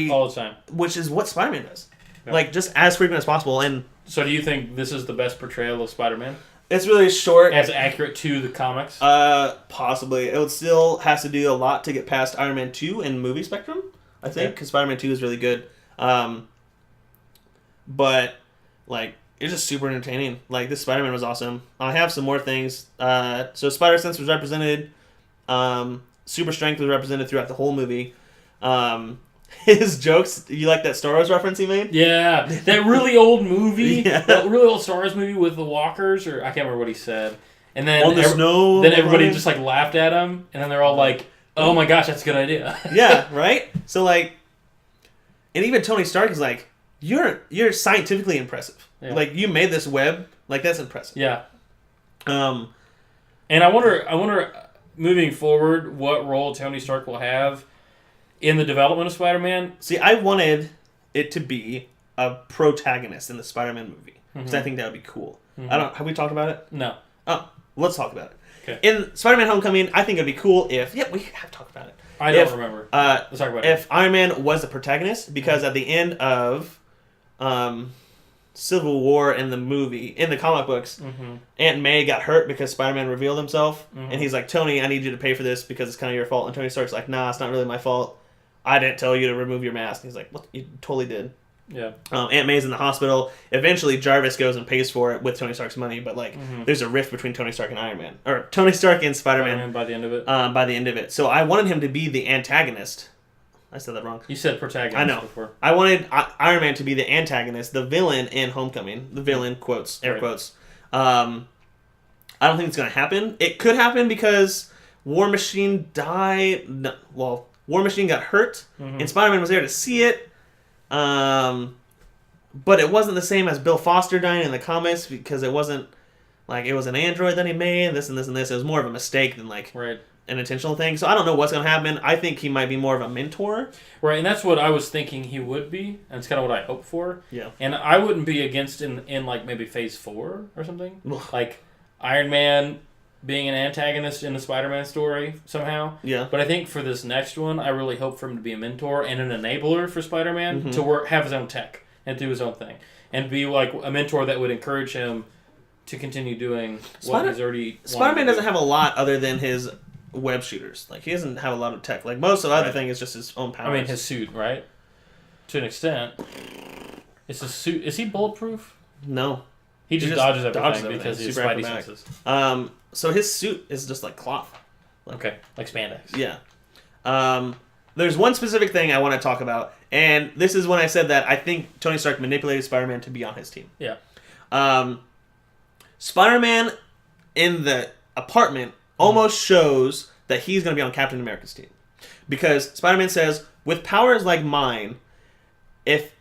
all the time, which is what Spider-Man does. Yeah. Like, just as frequent as possible. And so do you think this is the best portrayal of Spider-Man? It's really short. As accurate to the comics? Possibly. It would still has to do a lot to get past Iron Man 2 in movie spectrum, I think, because Spider-Man 2 is really good. But, like, it's just super entertaining. Like, this Spider-Man was awesome. I have some more things. So Spider-Sense was represented. Super Strength was represented throughout the whole movie. His jokes, you like that Star Wars reference he made? Yeah, that really old movie, that really old Star Wars movie with the walkers, or I can't remember what he said. And then on the snow, then everybody just like laughed at him, and then they're all like, "Oh my gosh, that's a good idea." Yeah, right. So like, and even Tony Stark is like, "You're scientifically impressive. Yeah. Like you made this web. Like that's impressive." Yeah. And I wonder, moving forward, what role Tony Stark will have in the development of Spider-Man. See, I wanted it to be a protagonist in the Spider-Man movie because I think that would be cool. Have we talked about it? No. Oh, let's talk about it. Okay. In Spider-Man: Homecoming, I think it'd be cool if we have talked about it. I don't remember. Let's talk about it. If Iron Man was the protagonist, because at the end of Civil War in the comic books, Aunt May got hurt because Spider-Man revealed himself, and he's like, "Tony, I need you to pay for this because it's kind of your fault." And Tony Stark's like, "Nah, it's not really my fault. I didn't tell you to remove your mask." And he's like, "What? You totally did." Yeah. Aunt May's in the hospital. Eventually, Jarvis goes and pays for it with Tony Stark's money, but like, there's a rift between Tony Stark and Iron Man, or Tony Stark and Spider-Man by the end of it. By the end of it, so I wanted him to be the antagonist. I said that wrong. You said protagonist. I know. Before. I wanted Iron Man to be the antagonist, the villain in Homecoming. The villain, quotes, air quotes. I don't think it's going to happen. It could happen because War Machine died. No, well, War Machine got hurt, and Spider-Man was there to see it. But it wasn't the same as Bill Foster dying in the comics because it wasn't like it was an android that he made, this and this and this. It was more of a mistake than like an intentional thing. So I don't know what's going to happen. I think he might be more of a mentor. Right, and that's what I was thinking he would be, and it's kind of what I hope for. Yeah. And I wouldn't be against in like maybe Phase 4 or something. Like Iron Man being an antagonist in the Spider-Man story somehow. Yeah. But I think for this next one, I really hope for him to be a mentor and an enabler for Spider-Man to have his own tech and do his own thing. And be like a mentor that would encourage him to continue doing what he's already Spider-Man doesn't have a lot other than his web shooters. Like, he doesn't have a lot of tech. Like, most of the other thing is just his own powers. I mean, his suit, right? To an extent. It's a suit. Is he bulletproof? No. He just dodges everything because he's Spidey senses. So his suit is just like cloth. Like spandex. Yeah. There's one specific thing I want to talk about, and this is when I said that I think Tony Stark manipulated Spider-Man to be on his team. Yeah. Spider-Man in the apartment almost shows that he's going to be on Captain America's team. Because Spider-Man says, with powers like mine, if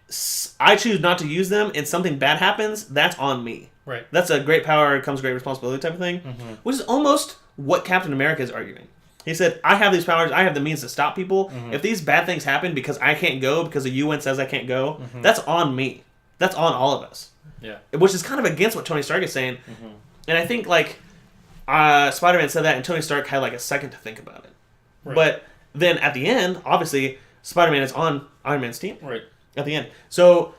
I choose not to use them and something bad happens, that's on me. Right. That's a great power comes great responsibility type of thing. Which is almost what Captain America is arguing. He said, I have these powers, I have the means to stop people. If these bad things happen because I can't go, because the UN says I can't go, that's on me. That's on all of us. Yeah. Which is kind of against what Tony Stark is saying. And I think, like, Spider-Man said that, and Tony Stark had, like, a second to think about it. Right. But then, at the end, obviously, Spider-Man is on Iron Man's team. Right. At the end. So,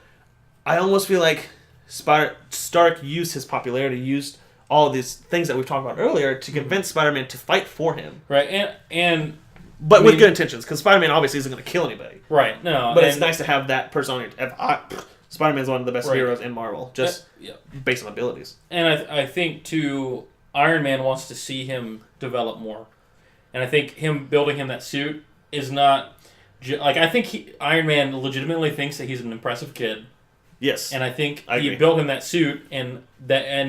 I almost feel like Stark used his popularity, used all of these things that we've talked about earlier to convince Spider-Man to fight for him. Right, but with good intentions, because Spider-Man obviously isn't going to kill anybody. Right, no. But it's nice to have that person on your... Spider-Man's one of the best heroes in Marvel, just based on abilities. And I think, too, Iron Man wants to see him develop more. And I think him building him that suit is not... Like, I think Iron Man legitimately thinks that he's an impressive kid. Yes. And I think he built him that suit, and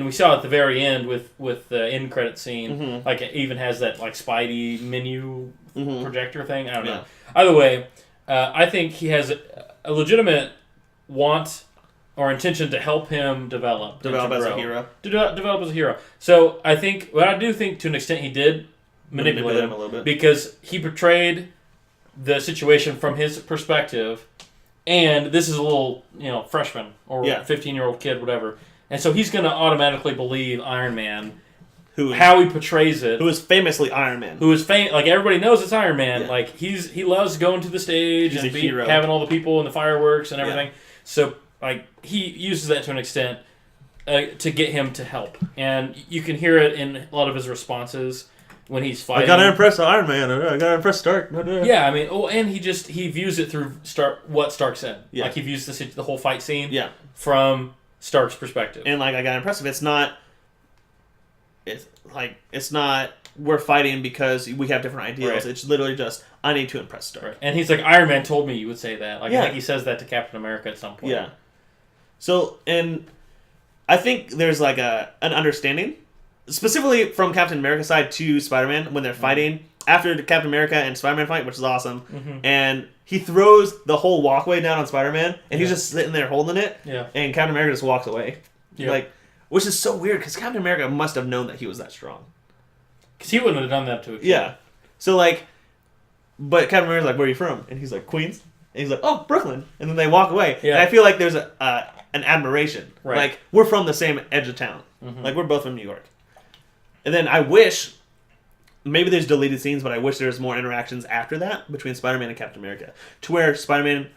we saw at the very end with the end credit scene, like it even has that like Spidey menu projector thing. I don't know. Either way, I think he has a legitimate want or intention to help him develop as a hero. Develop as a hero. So I think, well, I do think to an extent he did manipulate him a little bit because he portrayed the situation from his perspective. And this is a little, freshman or 15-year-old kid, whatever. And so he's going to automatically believe Iron Man how he portrays it. Who is famously Iron Man. Who is like everybody knows it's Iron Man. Yeah. Like he loves going to the stage He's and a hero. having all the people and the fireworks and everything. Yeah. So like he uses that to an extent to get him to help, and you can hear it in a lot of his responses when he's fighting. I gotta impress Iron Man. I gotta impress Stark. Yeah, I mean, and he views it through what Stark said. Yeah. Like he views the whole fight scene. Yeah. From Stark's perspective. And like I gotta impress him. It's not we're fighting because we have different ideals. Right. It's literally just I need to impress Stark. Right. And he's like, Iron Man told me you would say that. Like Yeah. I think he says that to Captain America at some point. Yeah. So, and I think there's like an understanding, specifically from Captain America's side to Spider-Man when they're fighting after the Captain America and Spider-Man fight, which is awesome. Mm-hmm. And he throws the whole walkway down on Spider-Man, and he's just sitting there holding it. Yeah. And Captain America just walks away. Yeah. Like, which is so weird because Captain America must have known that he was that strong. Because he wouldn't have done that to a kid. Yeah. So like, but Captain America's like, "Where are you from?" And he's like, "Queens." And he's like, "Oh, Brooklyn." And then they walk away. Yeah. And I feel like there's an admiration. Right. Like we're from the same edge of town. Mm-hmm. Like we're both from New York. And then I wish, maybe there's deleted scenes, but I wish there was more interactions after that between Spider-Man and Captain America, to where Spider-Man,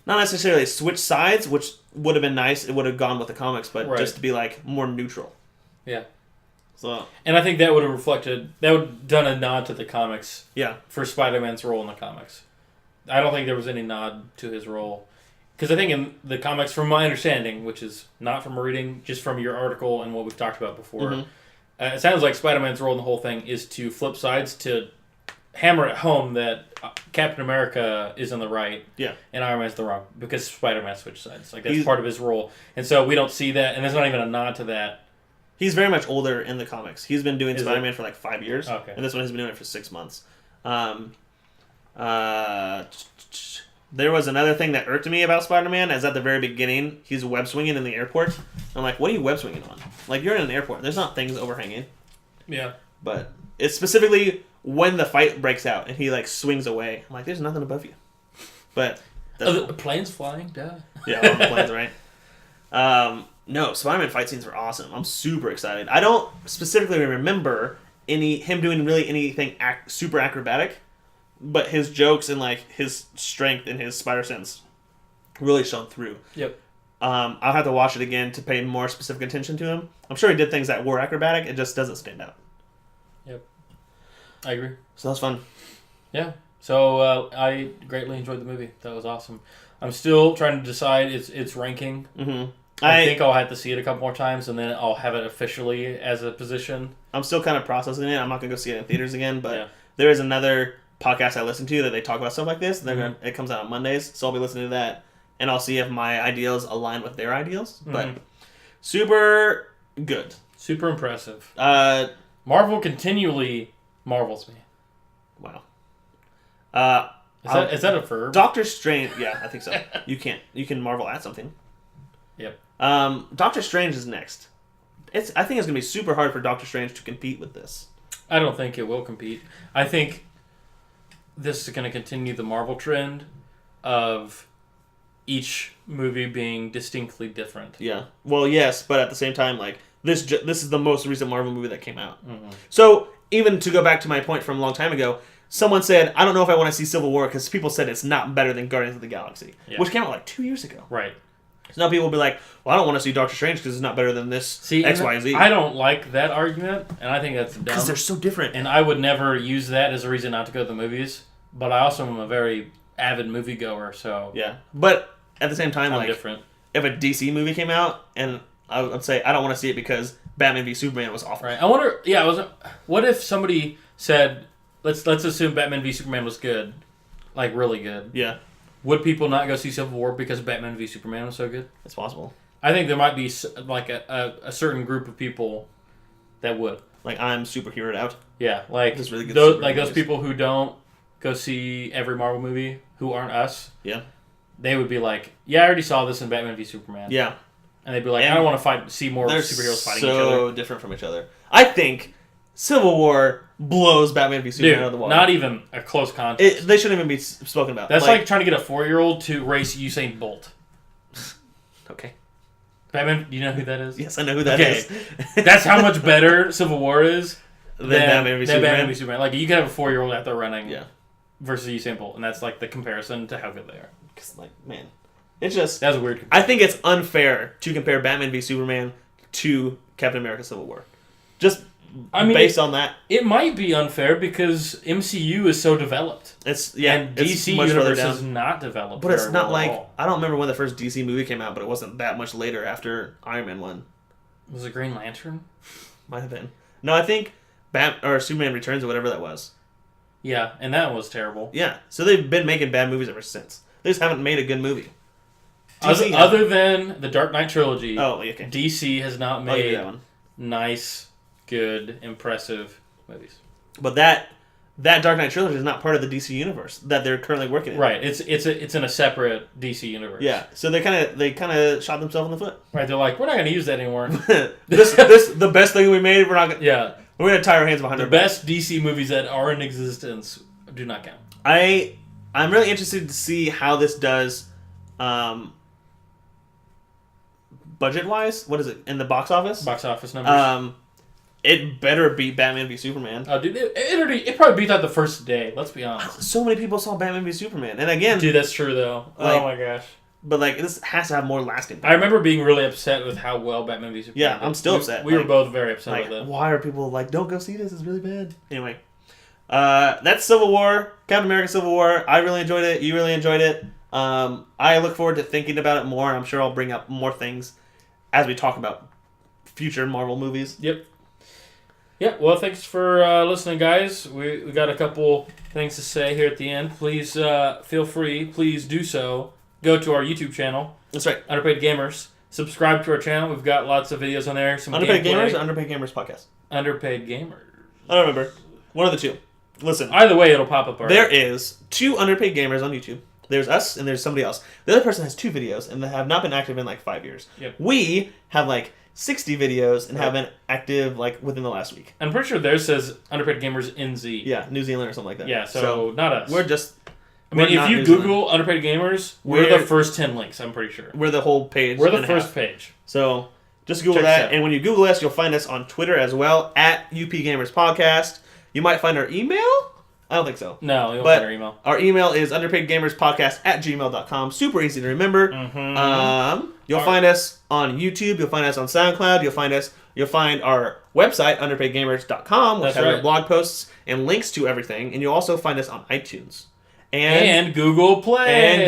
not necessarily switch sides, which would have been nice. It would have gone with the comics, but Right. just to be like more neutral. Yeah. So. And I think that would have done a nod to the comics. Yeah. For Spider-Man's role in the comics. I don't think there was any nod to his role. Because I think in the comics, from my understanding, which is not from a reading, just from your article and what we've talked about before, Mm-hmm. It sounds like Spider-Man's role in the whole thing is to flip sides, to hammer it home that Captain America is on the right Yeah. and Iron Man's the wrong, because Spider-Man switched sides. Like that's part of his role. And so we don't see that, and there's not even a nod to that. He's very much older in the comics. He's been doing Is Spider-Man for like 5 years. Okay. And this one he's been doing it for 6 months. There was another thing that irked me about Spider-Man, is at the very beginning, he's web swinging in the airport. I'm like, what are you web swinging on? Like, you're in an airport. There's not things overhanging. Yeah. But it's specifically when the fight breaks out and he like swings away. I'm like, there's nothing above you. But The plane's flying, duh. yeah, on the planes, right? No, Spider-Man fight scenes were awesome. I'm super excited. I don't specifically remember him doing really anything super acrobatic, but his jokes and like his strength and his spider sense really shone through. Yep. I'll have to watch it again to pay more specific attention to him. I'm sure he did things that were acrobatic. It just doesn't stand out. Yep. I agree. So that was fun. Yeah. So I greatly enjoyed the movie. That was awesome. I'm still trying to decide its ranking. Mm-hmm. I think I'll have to see it a couple more times, and then I'll have it officially as a position. I'm still kind of processing it. I'm not going to go see it in theaters again, but Yeah. there is another podcast I listen to that they talk about stuff like this. It comes out on Mondays, so I'll be listening to that, and I'll see if my ideals align with their ideals. But super good. Super impressive. Uh, Marvel continually marvels me. wow. Is that a verb? Doctor Strange. Yeah, I think so. You can marvel at something. Yep. Doctor Strange is next. I think it's gonna be super hard for Doctor Strange to compete with this. I don't think it will compete. I think this is going to continue the Marvel trend of each movie being distinctly different. Yeah. Well, yes, but at the same time, like this is the most recent Marvel movie that came out. Mm-hmm. So even to go back to my point from a long time ago, someone said, "I don't know if I want to see Civil War," because people said it's not better than Guardians of the Galaxy, which came out like 2 years ago. Right. So now people will be like, "Well, I don't want to see Doctor Strange because it's not better than this X, Y, Z." I don't like that argument, and I think that's dumb. Because they're so different. And I would never use that as a reason not to go to the movies. But I also am a very avid moviegoer, so yeah. But at the same time, I'm like different. If a DC movie came out, and I would say I don't want to see it because Batman v Superman was awful. Right. I wonder. Yeah. What if somebody said, "Let's assume Batman v Superman was good, like really good." Yeah. Would people not go see Civil War because Batman v Superman was so good? It's possible. I think there might be like a certain group of people that would. Like I'm superheroed out. Yeah, like Just really good those people who don't go see every Marvel movie, who aren't us. Yeah. They would be like, "Yeah, I already saw this in Batman v Superman." Yeah. And they'd be like, "I don't want to see more superheroes fighting each other." So different from each other. I think Civil War blows Batman v Superman out of the water. Not even a close contest. They shouldn't even be spoken about. That's like trying to get a 4-year-old to race Usain Bolt. Okay. Batman, do you know who that is? Yes, I know who that is. That's how much better Civil War is than Batman v Superman. Superman. Like, you could have a 4-year-old out there running versus Usain Bolt, and that's, like, the comparison to how good they are. Because, like, man, it's just... That was a weird comparison. I think it's unfair to compare Batman v Superman to Captain America Civil War. Just based on that. It might be unfair because MCU is so developed. And DC universe is not developed. But it's not like... I don't remember when the first DC movie came out, but it wasn't that much later after Iron Man 1. Was it Green Lantern? Might have been. No, I think Superman Returns or whatever that was. Yeah, and that was terrible. Yeah, so they've been making bad movies ever since. They just haven't made a good movie. Other than the Dark Knight trilogy, okay. DC has not made nice, good, impressive movies. But that Dark Knight trilogy is not part of the DC universe that they're currently working in. Right, it's in a separate DC universe. Yeah, so they kind of shot themselves in the foot. Right, they're like, we're not going to use that anymore. this the best thing we made. We're going to tie our hands behind the best DC movies that are in existence do not count. I'm really interested to see how this does. Budget-wise, what is it in the box office? Box office numbers. It better beat Batman v Superman. Oh, dude, it probably beat that the first day. Let's be honest. So many people saw Batman v Superman, and again, dude, that's true though. Oh my gosh. But like, this has to have more lasting. I remember being really upset with how well Batman v Superman. Yeah, I'm still upset. We were both very upset with it. Why are people like, don't go see this? It's really bad. Anyway, that's Civil War, Captain America: Civil War. I really enjoyed it. You really enjoyed it. I look forward to thinking about it more. I'm sure I'll bring up more things as we talk about future Marvel movies. Yep. Yeah, well, thanks for listening, guys. We got a couple things to say here at the end. Please feel free. Please do so. Go to our YouTube channel. That's right. Underpaid Gamers. Subscribe to our channel. We've got lots of videos on there. Some Underpaid gameplay. Gamers or Underpaid Gamers Podcast? Underpaid Gamers. I don't remember. One of the two. Listen. Either way, it'll pop up. There is 2 Underpaid Gamers on YouTube. There's us and there's somebody else. The other person has 2 videos and they have not been active in like 5 years. Yep. We have like 60 videos and have been active like within the last week. I'm pretty sure theirs says Underpaid Gamers NZ. Yeah, New Zealand or something like that. Yeah, so not us. We're just... I mean, if you Google Underpaid Gamers, we're the first 10 links, I'm pretty sure. We're the whole page. We're the first page. So just Google that. And when you Google us, you'll find us on Twitter as well, at UP Gamers Podcast. You might find our email. I don't think so. No, you'll find our email. Our email is underpaidgamerspodcast@gmail.com. Super easy to remember. Mm-hmm. You'll find us on YouTube. You'll find us on SoundCloud. You'll find our website, underpaidgamers.com, which has our blog posts and links to everything. And you'll also find us on iTunes. And Google Play.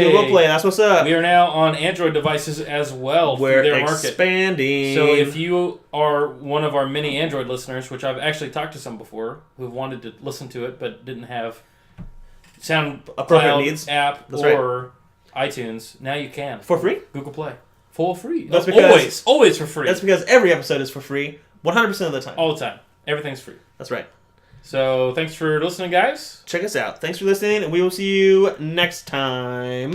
That's what's up. We are now on Android devices as well. We're through their market. Expanding. So if you are one of our many Android listeners, which I've actually talked to some before, who've wanted to listen to it but didn't have SoundCloud app or iTunes, now you can. For free? Google Play. For free. That's because, always for free. That's because every episode is for free, 100% of the time. All the time. Everything's free. That's right. So, thanks for listening, guys. Check us out. Thanks for listening, and we will see you next time.